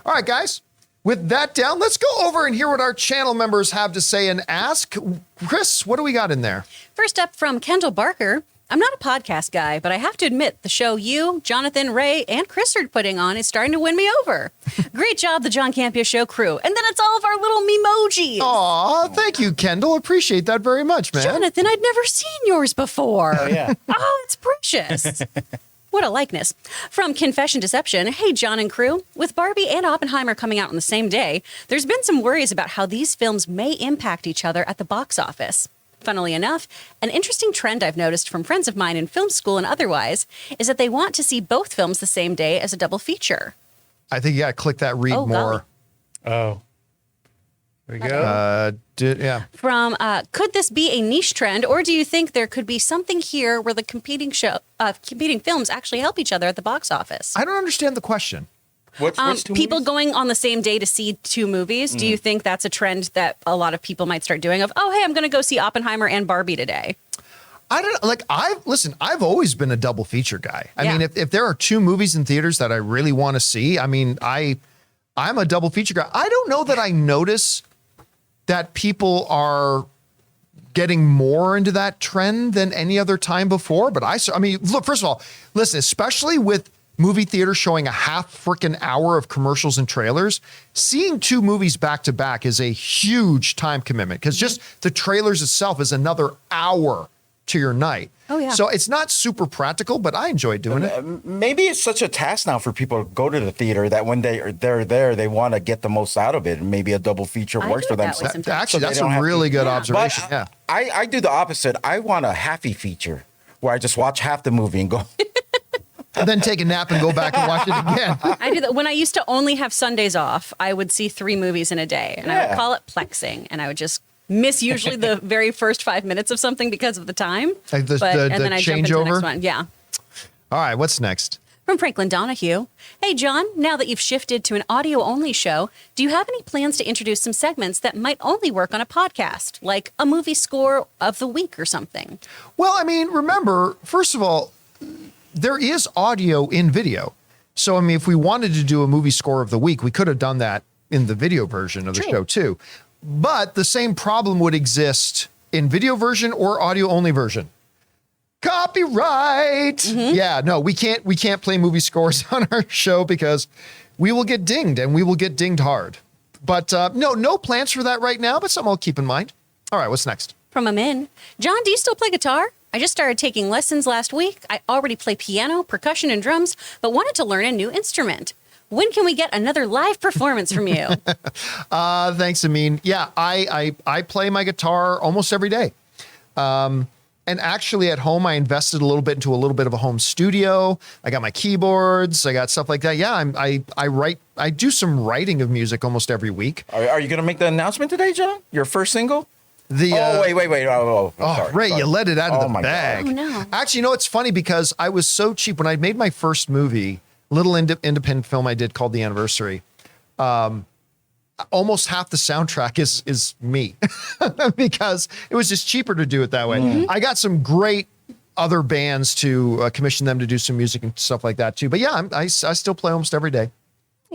All right, guys. With that down, let's go over and hear what our channel members have to say and ask. Chris, what do we got in there? First up from Kendall Barker. I'm not a podcast guy, but I have to admit the show you, Jonathan, Ray, and Chris are putting on is starting to win me over. Great job, the John Campea Show crew. And then it's all of our little memojis. Aw, thank you, Kendall. Appreciate that very much, man. Jonathan, I'd never seen yours before. Oh, yeah. Oh, it's precious. What a likeness. From Confession Deception, hey, John and crew. With Barbie and Oppenheimer coming out on the same day, there's been some worries about how these films may impact each other at the box office. Funnily enough, an interesting trend I've noticed from friends of mine in film school and otherwise is that they want to see both films the same day as a double feature. I think you got to click that read more. Golly. Oh. There we go. Yeah. From, could this be a niche trend, or do you think there could be something here where the competing films actually help each other at the box office? I don't understand the question. What's two people movies? going on the same day to see two movies. Do you think that's a trend that a lot of people might start doing of, oh, hey, I'm going to go see Oppenheimer and Barbie today? I don't like. I've always been a double feature guy. I Yeah. mean, if there are two movies in theaters that I really want to see, I mean, I'm a double feature guy. I don't know that I notice that people are getting more into that trend than any other time before. But I mean, look, first of all, listen, especially with movie theater showing a half freaking hour of commercials and trailers, seeing 2 movies back to back is a huge time commitment because just the trailers itself is another hour to your night. Oh, yeah. So it's not super practical, but I enjoy doing it. Maybe it's such a task now for people to go to the theater that when they're there, they want to get the most out of it. And maybe a double feature I works do for it them. that way sometimes. Actually, So they that's don't a have really to- good Yeah. observation. But Yeah. I do the opposite. I want a halfy feature where I just watch half the movie and go. And then take a nap and go back and watch it again. I do that. When I used to only have Sundays off, I would see 3 movies in a day, and I would Yeah. call it plexing, and I would just miss usually the very first 5 minutes of something because of the time. Like the and then I jump into the next changeover? one. Yeah. All right, what's next? From Franklin Donahue. Hey, John, now that you've shifted to an audio-only show, do you have any plans to introduce some segments that might only work on a podcast, like a movie score of the week or something? Well, I mean, remember, first of all, there is audio in video. So, I mean, if we wanted to do a movie score of the week, we could have done that in the video version of the True. show too. But the same problem would exist in video version or audio only version. Copyright. Yeah, no, we can't play movie scores on our show because we will get dinged and we will get dinged hard. But no plans for that right now, but something I'll keep in mind. All right, what's next? From Amin. John, do you still play guitar? I just started taking lessons last week. I already play piano, percussion, and drums, but wanted to learn a new instrument. When can we get another live performance from you? Thanks, Amin. Yeah, I play my guitar almost every day. And actually at home, I invested a little bit into a little bit of a home studio. I got my keyboards. I got stuff like that. Yeah, I write. I do some writing of music almost every week. Are you going to make the announcement today, John? Your first single? The Wait. Oh, sorry, Ray, sorry. you let it out of Oh, the my bag. God. Oh, no. Actually, you know, it's funny because I was so cheap when I made my first movie, little independent film I did called The Anniversary. Almost half the soundtrack is me because it was just cheaper to do it that way. I got some great other bands to commission them to do some music and stuff like that too. But yeah, I still play almost every day.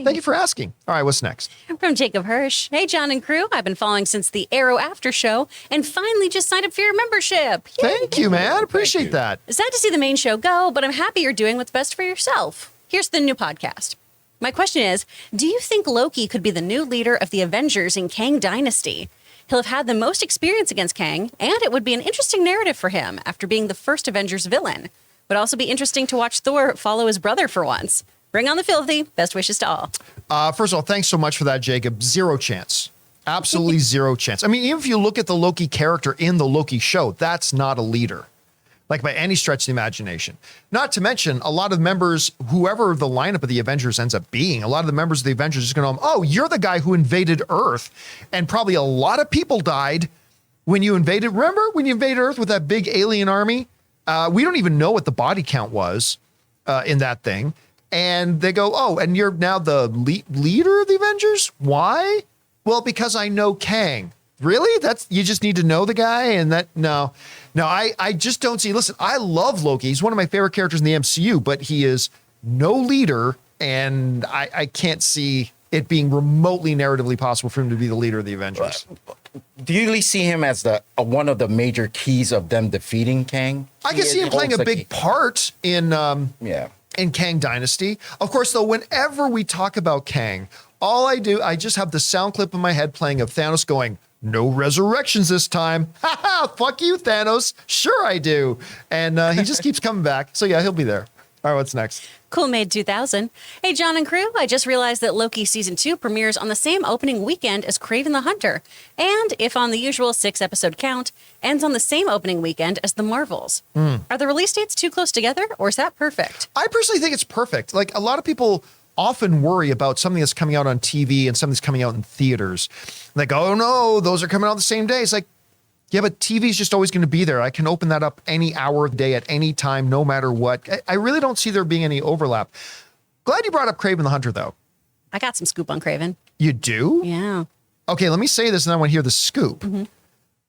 Thank you for asking. All right, what's next? From Jacob Hirsch. Hey, John and crew. I've been following since the Arrow After Show and finally just signed up for your membership. Yay. Thank you, man. Appreciate that. Sad to see the main show go, but I'm happy you're doing what's best for yourself. Here's the new podcast. My question is, do you think Loki could be the new leader of the Avengers in Kang Dynasty? He'll have had the most experience against Kang, and it would be an interesting narrative for him after being the first Avengers villain. Would also be interesting to watch Thor follow his brother for once. Bring on the filthy. Best wishes to all. First of all, thanks so much for that, Jacob. Zero chance. Absolutely zero chance. I mean, even if you look at the Loki character in the Loki show, that's not a leader, like by any stretch of the imagination. Not to mention, a lot of members, whoever the lineup of the Avengers ends up being, a lot of the members of the Avengers are going to, oh, you're the guy who invaded Earth. And probably a lot of people died when you invaded. Remember when you invaded Earth with that big alien army? We don't even know what the body count was in that thing. And they go, oh, and you're now the leader of the Avengers? Why? Well, because I know Kang. Really? You just need to know the guy? And no, I just don't see. Listen, I love Loki. He's one of my favorite characters in the MCU, but he is no leader. And I can't see it being remotely narratively possible for him to be the leader of the Avengers. Do you really see him as the one of the major keys of them defeating Kang? I can see him playing a big part in Kang Dynasty. Of course, though, whenever we talk about Kang, I just have the sound clip in my head playing of Thanos going, no resurrections this time. Ha ha, fuck you, Thanos. Sure I do. And he just keeps coming back. So yeah, he'll be there. All right, what's next? Cool Made 2000. Hey, John and crew, I just realized that Loki Season 2 premieres on the same opening weekend as Kraven the Hunter. And, if on the usual 6-episode count, ends on the same opening weekend as The Marvels. Are the release dates too close together, or is that perfect? I personally think it's perfect. Like, a lot of people often worry about something that's coming out on TV and something that's coming out in theaters. Like, oh no, those are coming out the same day. It's like, yeah, but TV is just always going to be there. I can open that up any hour of the day at any time, no matter what. I really don't see there being any overlap. Glad you brought up Kraven the Hunter, though. I got some scoop on Kraven. You do? Yeah. Okay, let me say this and I want to hear the scoop.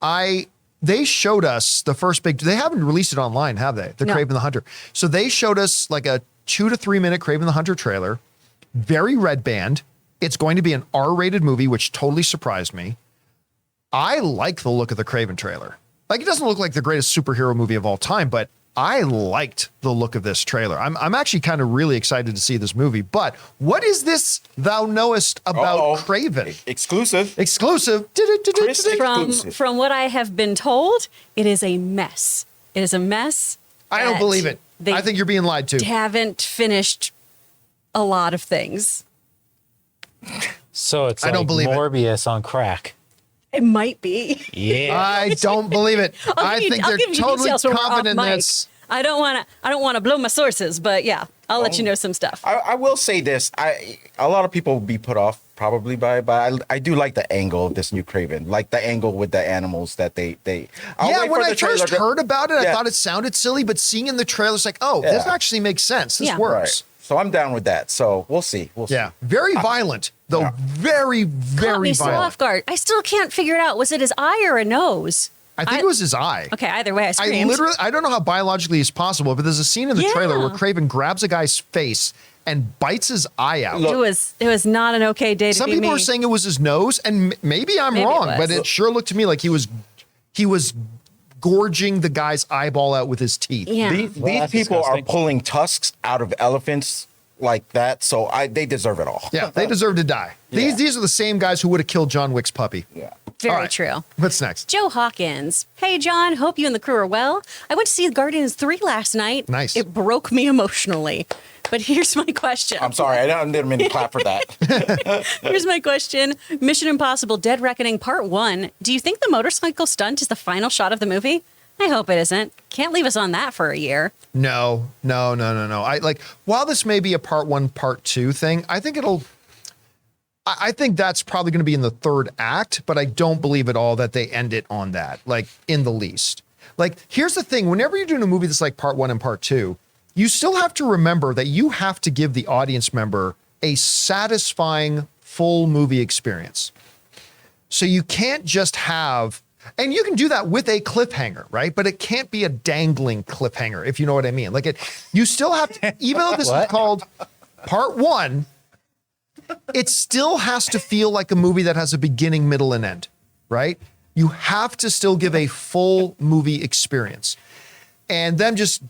They showed us the first they haven't released it online, have they? The No. Kraven the Hunter. So they showed us like a 2 to 3 minute Kraven the Hunter trailer. Very red band. It's going to be an R-rated movie, which totally surprised me. I like the look of the Kraven trailer. Like, it doesn't look like the greatest superhero movie of all time, but I liked the look of this trailer. I'm actually kind of really excited to see this movie. But what is this thou knowest about Kraven? Exclusive. Exclusive. From what I have been told, it is a mess. It is a mess. I don't believe it. They I think you're being lied to. haven't finished a lot of things. So it's I like don't believe it. Morbius on crack. It might be. Yeah. I don't believe it. I think I'll they're give you totally details when we're off confident in mic. this. I don't want to blow my sources, but yeah, I'll let you know some stuff. I will say this. A lot of people will be put off probably by, but I do like the angle of this new Kraven, like the angle with the animals that they. Yeah, when I first heard about it, I Yeah. thought it sounded silly, but seeing in the trailer, it's like, oh, this Yeah. actually makes sense. This Yeah. works. Right. So I'm down with that. So we'll see. We'll see. Yeah, very violent, though. Yeah. Very, Caught very me so violent. off guard. I still can't figure it out. Was it his eye or a nose? I think it was his eye. Okay, either way, I I screamed. I don't know how biologically it's possible, but there's a scene in the trailer where Yeah. Kraven grabs a guy's face and bites his eye out. Look, it was not an okay day to Some be people me. are saying it was his nose, and maybe I'm Maybe it wrong, was. but it sure looked to me like he was gorging the guy's eyeball out with his teeth. Yeah. These that's people are disgusting. pulling tusks out of elephants like that, so they deserve it all. Yeah, they deserve to die. Yeah. These are the same guys who would have killed John Wick's puppy. Yeah. Very All right. true. What's next? Joe Hawkins. Hey, John. Hope you and the crew are well. I went to see Guardians 3 last night. Nice. It broke me emotionally. But here's my question. I'm sorry, I didn't mean to clap for that. Here's my question. Mission Impossible Dead Reckoning Part 1. Do you think the motorcycle stunt is the final shot of the movie? I hope it isn't. Can't leave us on that for a year. No. I like, while this may be a part 1, part 2 thing, I think I think that's probably going to be in the third act, but I don't believe at all that they end it on that, like, in the least. Like, here's the thing. Whenever you're doing a movie that's like part 1 and part 2, you still have to remember that you have to give the audience member a satisfying full movie experience. So you can't just have, and you can do that with a cliffhanger, right? But it can't be a dangling cliffhanger, if you know what I mean. Like, you still have to, even though this is called part 1, it still has to feel like a movie that has a beginning, middle, and end, right? You have to still give a full movie experience. And them just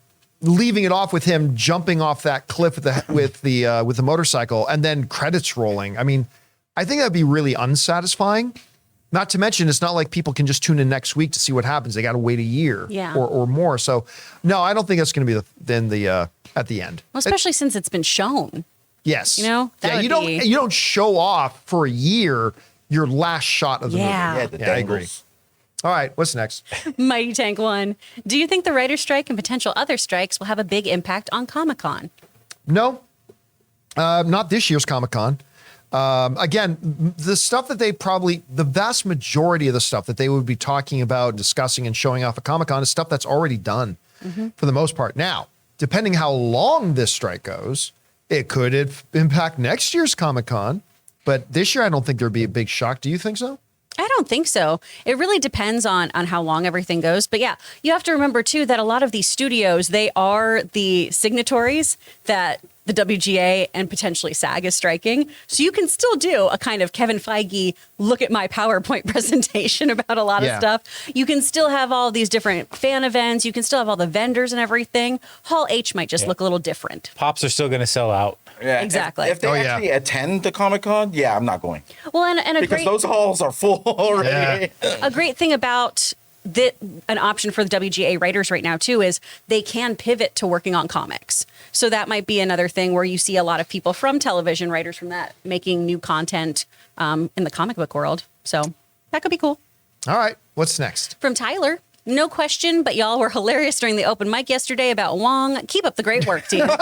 leaving it off with him jumping off that cliff with the motorcycle and then credits rolling. I mean, I think that'd be really unsatisfying. Not to mention, it's not like people can just tune in next week to see what happens. They got to wait a year or more. So, no, I don't think that's going to be at the end. Well, especially since it's been shown. Yes. You know, that would you don't show off for a year your last shot of the Yeah. movie. The I agree. dangles. All right, what's next? Mighty Tank 1. Do you think the writer's strike and potential other strikes will have a big impact on Comic-Con? No, not this year's Comic-Con. Again, the stuff that the vast majority of the stuff that they would be talking about, discussing, and showing off at Comic-Con is stuff that's already done for the most part. Now, depending how long this strike goes, it could impact next year's Comic-Con. But this year, I don't think there'd be a big shock. Do you think so? I don't think so. It really depends on how long everything goes. But yeah, you have to remember too that a lot of these studios, they are the signatories that the WGA and potentially SAG is striking. So you can still do a kind of Kevin Feige, look at my PowerPoint presentation about a lot of stuff. You can still have all these different fan events. You can still have all the vendors and everything. Hall H might just look a little different. Pops are still going to sell out. Yeah, Exactly. If they actually attend the Comic-Con, I'm not going. Well, and Because those halls are full already. a great thing about an option for the WGA writers right now too is they can pivot to working on comics. So that might be another thing where you see a lot of people from television, writers from that, making new content in the comic book world. So that could be cool. All right, what's next? From Tyler. No question, but y'all were hilarious during the open mic yesterday about Wong. Keep up the great work, team. What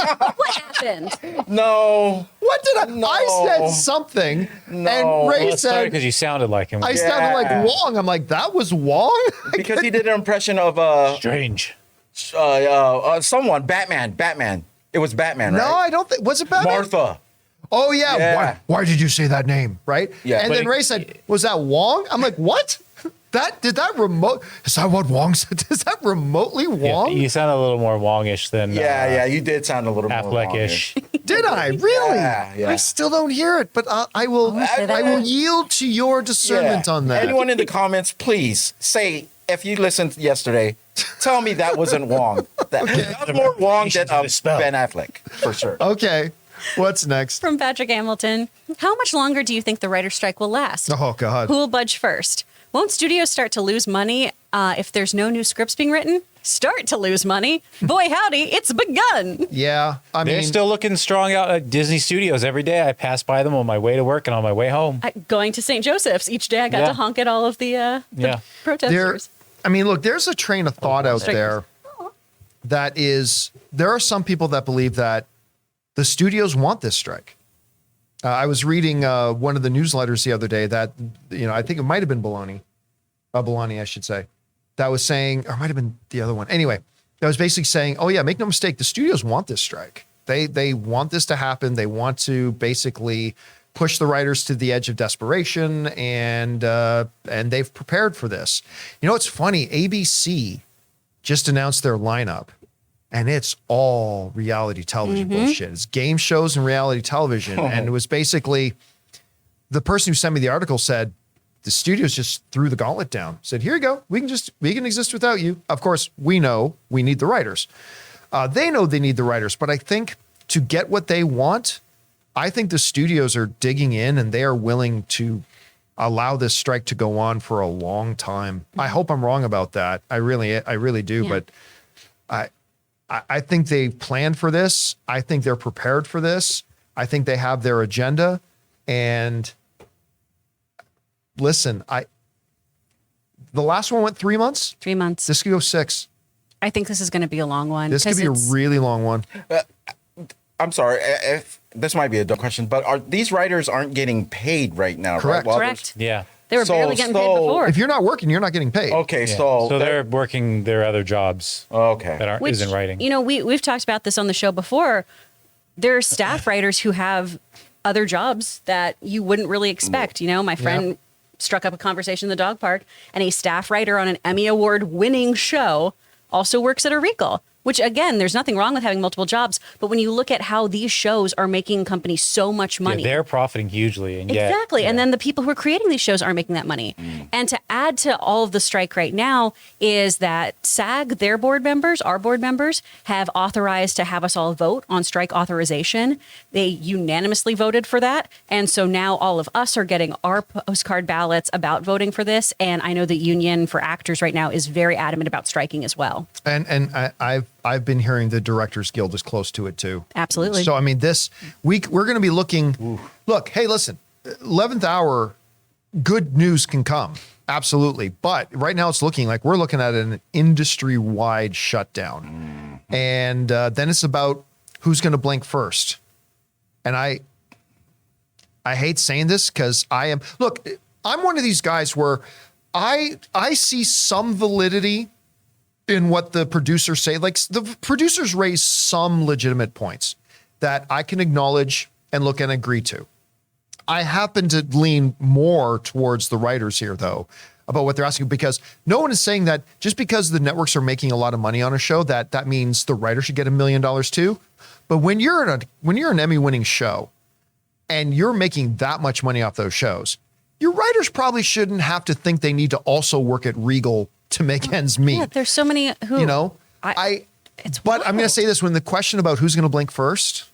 happened? No. What did I? No. I said something, and Ray said Because you sounded like him. I sounded like Wong. I'm like, that was Wong. Because he did an impression of Strange. someone, Batman. It was Batman, right? No, I don't think. Was it Batman? Martha. Oh yeah. Yeah. Why did you say that name? Right. Yeah. And But then Ray said, "Was that Wong?" I'm like, "What?" Did that remote? Is that what Wong said? Is that remotely Wong? You sound a little more Wongish than You did sound a little more Affleck-ish. Did I really? Yeah. I still don't hear it, but I will. I will yield to your discernment on that. Anyone in the comments, please say if you listened yesterday, tell me that wasn't Wong. That was more Wong than Ben Affleck, for sure. Okay, what's next? From Patrick Hamilton, how much longer do you think the writer's strike will last? Oh God. Who will budge first? Won't studios start to lose money if there's no new scripts being written? Start to lose money? Boy, howdy, it's begun. Yeah, I mean, They're still looking strong out at Disney Studios every day. I pass by them on my way to work and on my way home. Going to St. Joseph's each day, I got to honk at all of the protesters. I mean, look, there's a train of thought out there that is, there are some people that believe that the studios want this strike. I was reading one of the newsletters the other day that, I think it might have been Bologna, I should say, that was saying, or it might have been the other one. Anyway, that was basically saying, oh yeah, make no mistake, the studios want this strike. They want this to happen. They want to basically push the writers to the edge of desperation, and they've prepared for this. It's funny. ABC just announced their lineup, and it's all reality television bullshit. It's game shows and reality television. And it was basically, the person who sent me the article said, the studios just threw the gauntlet down. Said, here you go. We can exist without you. Of course, we know we need the writers. They know they need the writers, but I think to get what they want, I think the studios are digging in and they are willing to allow this strike to go on for a long time. I hope I'm wrong about that. I really do. Yeah. But I think they planned for this. I think they're prepared for this. I think they have their agenda. And listen, the last one went 3 months. 3 months. This could go 6. I think this is going to be a long one. This could be a really long one. I'm sorry, if this might be a dumb question, but these writers aren't getting paid right now, Correct. right? Well, Correct. Yeah. They were barely getting paid before. If you're not working, you're not getting paid. Okay, Yeah. so they're working their other jobs. Okay. That Which, isn't writing. We've talked about this on the show before. There are staff writers who have other jobs that you wouldn't really expect. My friend struck up a conversation in the dog park, and a staff writer on an Emmy Award winning show also works at a Regal. Which, again, there's nothing wrong with having multiple jobs, but when you look at how these shows are making companies so much money. Yeah, they're profiting hugely. And exactly. Yet, And then the people who are creating these shows aren't making that money. And to add to all of the strike right now is that SAG, our board members, have authorized to have us all vote on strike authorization. They unanimously voted for that. And so now all of us are getting our postcard ballots about voting for this. And I know the union for actors right now is very adamant about striking as well. And I've been hearing the Directors Guild is close to it too. Absolutely. So, I mean, this week we're going to be looking, look, hey, listen, 11th hour, good news can come. Absolutely. But right now it's looking like we're looking at an industry-wide shutdown. And then it's about who's going to blink first. And I hate saying this because I'm one of these guys where I see some validity in what the producers say. Like, the producers raise some legitimate points that I can acknowledge and look and agree to. I happen to lean more towards the writers here, though, about what they're asking, because no one is saying that just because the networks are making a lot of money on a show, that means the writer should get $1 million too. But when you're an Emmy-winning show and you're making that much money off those shows, your writers probably shouldn't have to think they need to also work at Regal to make ends meet. Yeah, there's so many who, but I'm going to say this, when the question about who's going to blink first,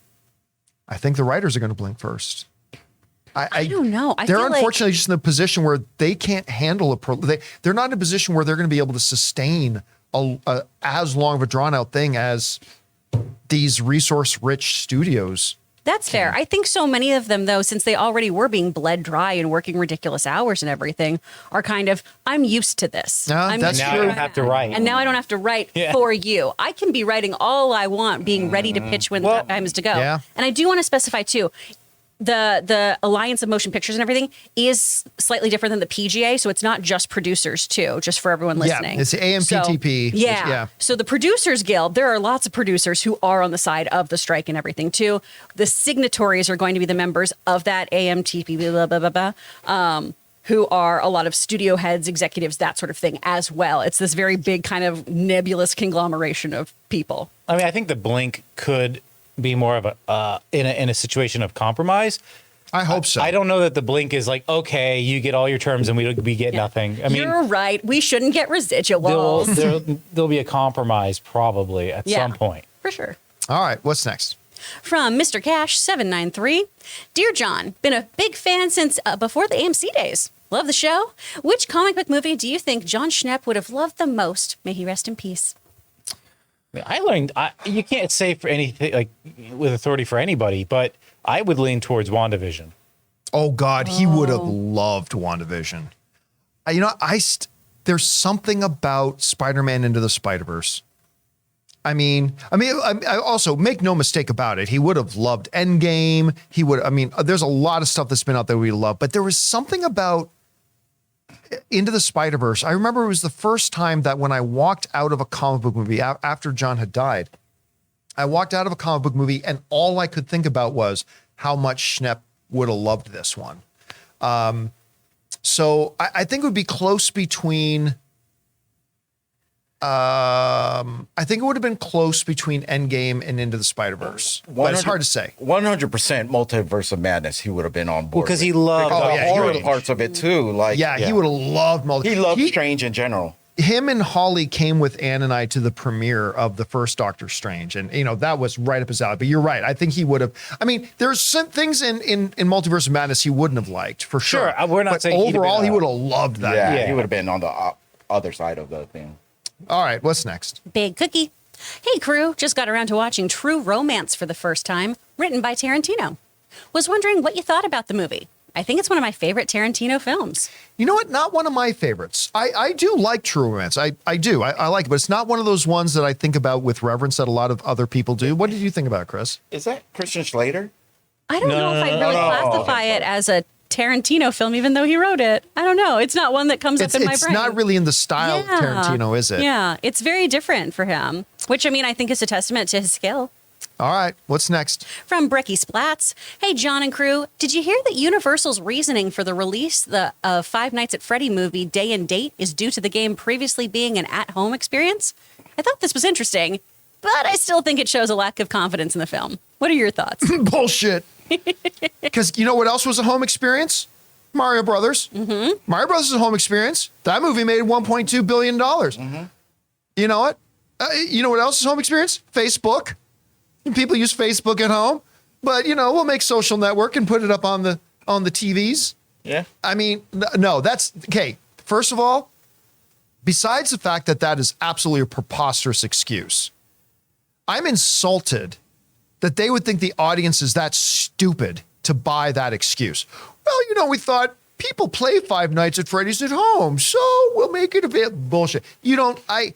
I think the writers are going to blink first. I don't know. They're unfortunately just in a position where they can't handle they're not in a position where they're going to be able to sustain as long of a drawn out thing as these resource rich studios. That's fair. I think so many of them, though, since they already were being bled dry and working ridiculous hours and everything, are kind of, I'm used to this. That's now true. I don't have to write. And now I don't have to write for you. I can be writing all I want, being ready to pitch when the time is to go. Yeah. And I do want to specify, too, the Alliance of Motion Pictures and everything is slightly different than the PGA. So it's not just producers, too, just for everyone listening. Yeah, it's the AMPTP. So, So the Producers Guild, there are lots of producers who are on the side of the strike and everything, too. The signatories are going to be the members of that AMTP, blah, blah, blah, blah. who are a lot of studio heads, executives, that sort of thing as well. It's this very big kind of nebulous conglomeration of people. I mean, I think the Blink could be more of a in a situation of compromise. I hope so. I don't know that the Blink is like, okay, you get all your terms and we get nothing. I mean, You're right. We shouldn't get residuals. there'll be a compromise probably at some point. For sure. All right, what's next? From Mr. Cash 793, Dear John, been a big fan since before the AMC days. Love the show. Which comic book movie do you think John Schnepp would have loved the most? May he rest in peace. I learned you can't say for anything like with authority for anybody, but I would lean towards WandaVision. Oh God, he would have loved WandaVision. There's something about Spider-Man Into the Spider-Verse. I mean, I also make no mistake about it. He would have loved Endgame. There's a lot of stuff that's been out there we love, but there was something about Into the Spider-Verse. I remember it was the first time that when I walked out of a comic book movie after John had died, I walked out of a comic book movie and all I could think about was how much Schnepp would have loved this one. So I think it would be close between. I think it would have been close between Endgame and Into the Spider-Verse, but it's hard to say. 100% Multiverse of Madness. He would have been on board. Well, because he loved horror parts of it too. Like, he would have loved He loved Strange in general. Him and Holly came with Ann and I to the premiere of the first Doctor Strange, and that was right up his alley. But you're right. I think he would have. I mean, there's some things in Multiverse of Madness he wouldn't have liked for sure. Sure, we're not but saying overall he would have loved that. Yeah, he would have been on the other side of the thing. All right, what's next? Big Cookie. Hey, crew. Just got around to watching True Romance for the first time, written by Tarantino. Was wondering what you thought about the movie. I think it's one of my favorite Tarantino films. You know what? Not one of my favorites. I do like True Romance. I do. I like it, but it's not one of those ones that I think about with reverence that a lot of other people do. What did you think about it, Chris? Is that Christian Slater? I don't know if I really classify it as a Tarantino film, even though he wrote it. I don't know. It's not one that comes up in my brain. It's not really in the style of Tarantino, is it? Yeah, it's very different for him, which I think is a testament to his skill. All right, what's next? From Brecky Splats. Hey, John and crew, did you hear that Universal's reasoning for the release of Five Nights at Freddy movie Day and Date is due to the game previously being an at-home experience? I thought this was interesting, but I still think it shows a lack of confidence in the film. What are your thoughts? Bullshit. Because you know what else was a home experience? Mario Brothers. Mm-hmm. Mario Brothers is a home experience. That movie made $1.2 billion. Mm-hmm. You know what? You know what else is home experience? Facebook. People use Facebook at home, but we'll make social network and put it up on the TVs. Yeah. I mean, no, that's okay. First of all, besides the fact that is absolutely a preposterous excuse, I'm insulted that they would think the audience is that stupid to buy that excuse. Well, we thought people play Five Nights at Freddy's at home, so we'll make it a bit bullshit. I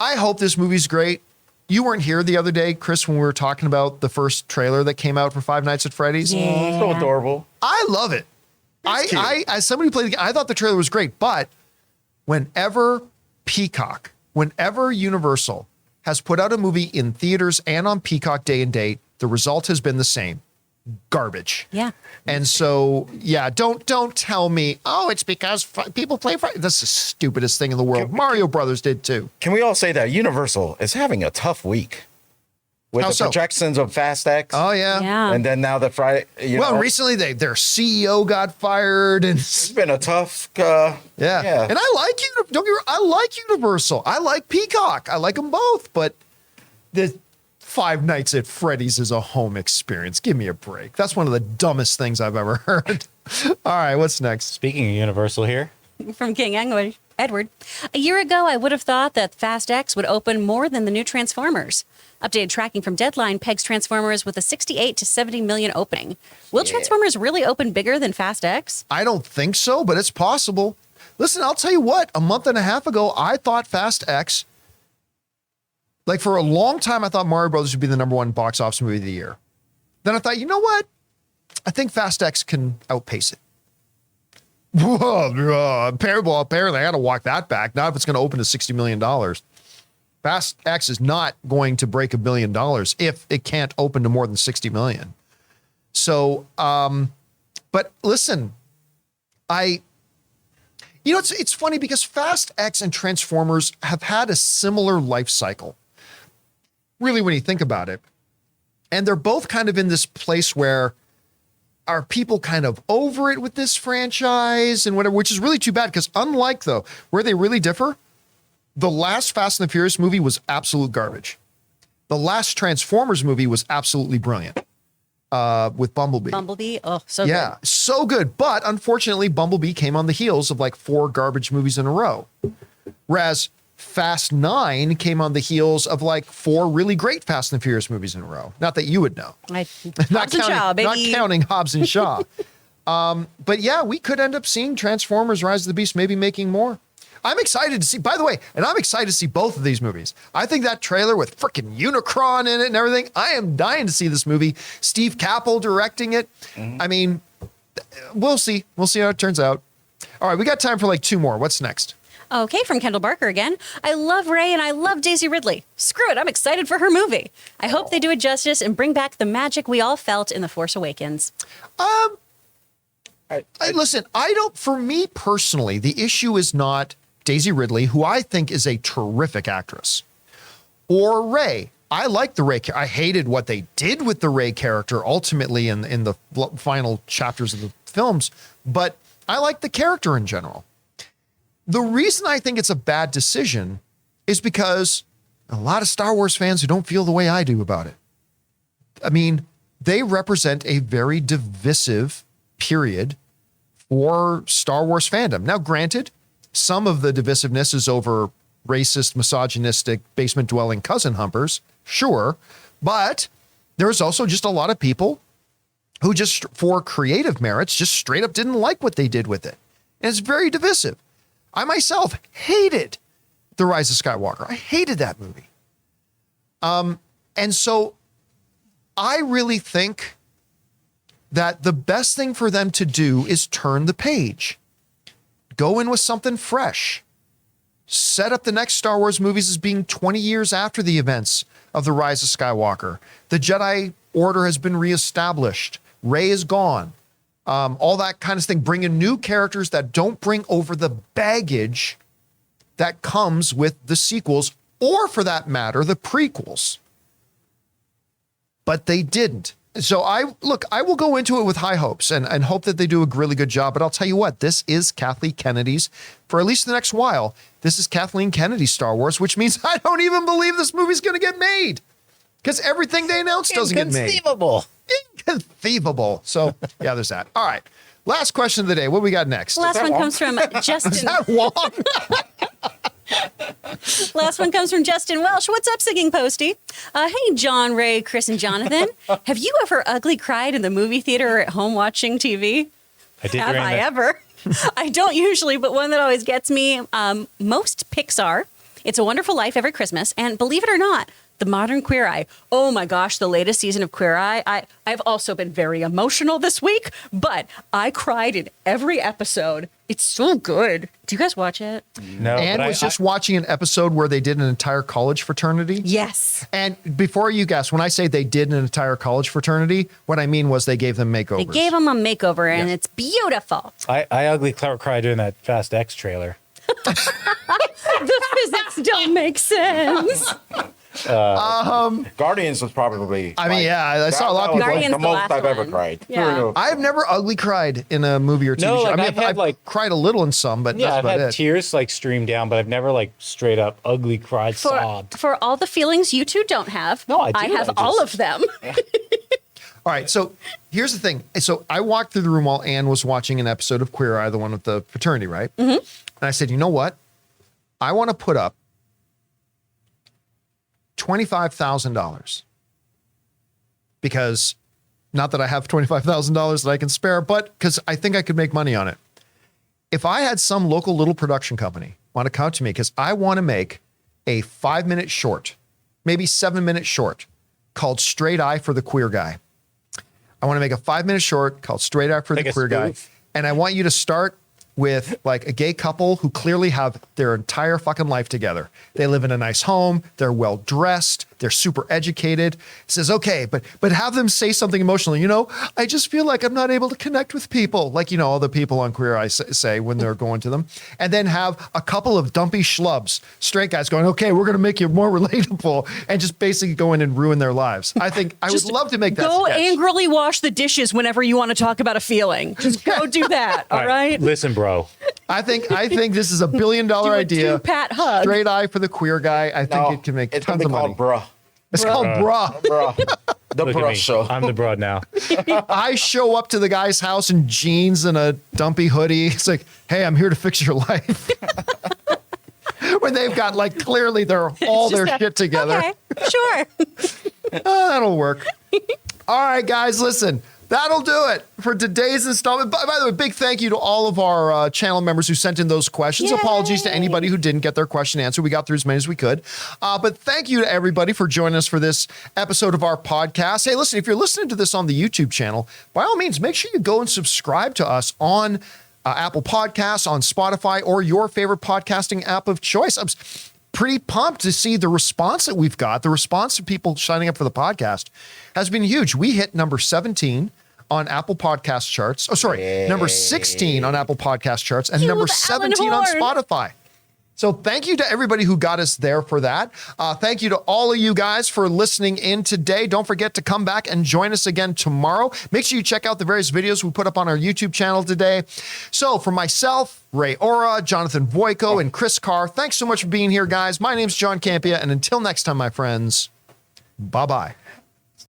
hope this movie's great. You weren't here the other day, Chris, when we were talking about the first trailer that came out for Five Nights at Freddy's. Yeah. So adorable. I love it. I as somebody who played the game, I thought the trailer was great, but whenever Universal has put out a movie in theaters and on Peacock Day and Date, the result has been the same. Garbage. Yeah. And so, don't tell me, it's because people play Friday. That's the stupidest thing in the world. Mario Brothers did too. Can we all say that Universal is having a tough week with the projections of Fast X? Oh yeah. And then now the Friday. Recently their CEO got fired, and it's been a tough. Yeah. And I like I like Universal. I like Peacock. I like them both, but the Five Nights at Freddy's is a home experience. Give me a break. That's one of the dumbest things I've ever heard. All right, what's next? Speaking of Universal here. From King Edward. A year ago, I would have thought that Fast X would open more than the new Transformers. Updated tracking from Deadline pegs Transformers with a 68 to 70 million opening. Will Transformers really open bigger than Fast X? I don't think so, but it's possible. Listen, I'll tell you what. A month and a half ago, I thought Fast X, like for a long time, I thought Mario Brothers would be the #1 box office movie of the year. Then I thought, you know what? I think Fast X can outpace it. Apparently, I got to walk that back. Not if it's going to open to $60 million. Fast X is not going to break $1 billion if it can't open to more than 60 million. So, but listen, You know, it's funny because Fast X and Transformers have had a similar life cycle, really, when you think about it. And they're both kind of in this place where are people kind of over it with this franchise and whatever, which is really too bad because unlike, though, where they really differ, the last Fast and the Furious movie was absolute garbage. The last Transformers movie was absolutely brilliant with Bumblebee. Bumblebee, oh, so Yeah, good. so good. But unfortunately, Bumblebee came on the heels of like 4 garbage movies in a row. Whereas Fast 9 came on the heels of like 4 really great Fast and Furious movies in a row. Not that you would know. Hobbs and Shaw, baby. Not counting Hobbs and Shaw. But yeah, we could end up seeing Transformers Rise of the Beast, maybe making more. I'm excited to see, by the way, and I'm excited to see both of these movies. I think that trailer with freaking Unicron in it and everything, I am dying to see this movie. Steve Cappell directing it. I mean, we'll see. We'll see how it turns out. All right, we got time for like 2 more. What's next? Okay, from Kendall Barker again. I love Rey and I love Daisy Ridley. Screw it, I'm excited for her movie. I hope they do it justice and bring back the magic we all felt in The Force Awakens. Listen, for me personally, the issue is not Daisy Ridley, who I think is a terrific actress, or Rey. I like the Rey. I hated what they did with the Rey character ultimately in the final chapters of the films, but I like the character in general. The reason I think it's a bad decision is because a lot of Star Wars fans who don't feel the way I do about it. I mean, they represent a very divisive period for Star Wars fandom. Now, granted, some of the divisiveness is over racist, misogynistic, basement-dwelling cousin humpers, sure, but there's also just a lot of people who just, for creative merits, just straight up didn't like what they did with it. And it's very divisive. I myself hated The Rise of Skywalker. I hated that movie. And so I really think that the best thing for them to do is turn the page. Go in with something fresh. Set up the next Star Wars movies as being 20 years after the events of The Rise of Skywalker. The Jedi Order has been reestablished. Rey is gone. All that kind of thing. Bring in new characters that don't bring over the baggage that comes with the sequels, or for that matter, the prequels. But they didn't. So I will go into it with high hopes and hope that they do a really good job. But I'll tell you what, this is Kathleen Kennedy's, for at least the next while, this is Kathleen Kennedy's Star Wars, which means I don't even believe this movie's going to get made. Because everything they announced doesn't get made. Inconceivable. So yeah, there's that. All right. Last question of the day. What we got next? Last one comes from Justin. Is that Wong? Last one comes from Justin Welsh. What's up, Singing Posty? Hey, John, Ray, Chris, and Jonathan. Have you ever ugly cried in the movie theater or at home watching TV? I did. Have I ever? I don't usually, but one that always gets me, most Pixar. It's a Wonderful Life every Christmas. And believe it or not, The Modern Queer Eye. Oh my gosh, the latest season of Queer Eye. I've also been very emotional this week, but I cried in every episode. It's so good. Do you guys watch it? No. Anne but was just watching an episode where they did an entire college fraternity. Yes. And before you guess, when I say they did an entire college fraternity, what I mean was they gave them makeovers. They gave them a makeover, and it's beautiful. I ugly cried during that Fast X trailer. The physics don't make sense. Guardians was probably. I mean, yeah, I saw a lot of people. Guardians the the most last I've ever one. cried. Yeah. I've never ugly cried in a movie or TV No, show. like, I mean, I've had, I've cried a little in some, but Yeah, that's I've about had it. tears like stream down, but I've never like straight up ugly cried, sobbed. For all the feelings you two don't have, No, I do. have I all just- of them. All right, so here's the thing. So I walked through the room while Anne was watching an episode of Queer Eye, the one with the fraternity, right? Mm-hmm. And I said, you know what? I want to put up $25,000 because not that I have $25,000 that I can spare, but because I think I could make money on it. If I had some local little production company want to come to me, because I want to make a 5-minute short, maybe 7-minute short called Straight Eye for the Queer Guy. I want to make a 5-minute short called Straight Eye for Like the a Queer Guy. spoof. And I want you to start with like a gay couple who clearly have their entire fucking life together. They live in a nice home. They're well dressed. They're super educated. Says, okay, but have them say something emotional. I just feel like I'm not able to connect with people. Like, all the people on Queer Eye say when they're going to them. And then have a couple of dumpy schlubs, straight guys going, okay, we're going to make you more relatable, and just basically go in and ruin their lives. I think I would love to make that Go sketch. angrily wash the dishes whenever you want to talk about a feeling. Just go do that. All right. Listen, bro. I think this is $1 billion Do a idea. two-pat hug. Straight eye for the queer guy. I think it can make it's tons gonna of be money. called bruh. It's called Bruh. Bruh. The Look at bruh me. show. I'm the broad now. I show up to the guy's house in jeans and a dumpy hoodie. It's like, hey, I'm here to fix your life. When they've got clearly all their shit together. Okay, sure. That'll work. All right, guys, listen. That'll do it for today's installment. By the way, big thank you to all of our channel members who sent in those questions. Yay. Apologies to anybody who didn't get their question answered. We got through as many as we could. But thank you to everybody for joining us for this episode of our podcast. Hey, listen, if you're listening to this on the YouTube channel, by all means, make sure you go and subscribe to us on Apple Podcasts, on Spotify, or your favorite podcasting app of choice. I'm pretty pumped to see the response that we've got. The response of people signing up for the podcast has been huge. We hit number 17 on Apple Podcast charts. Oh, sorry, number 16 on Apple Podcast charts and Cue number the Alan 17 on horn. Spotify. So thank you to everybody who got us there for that. Thank you to all of you guys for listening in today. Don't forget to come back and join us again tomorrow. Make sure you check out the various videos we put up on our YouTube channel today. So for myself, Ray Ora, Jonathan Voico, and Chris Carr, thanks so much for being here, guys. My name's John Campea, and until next time, my friends, bye-bye.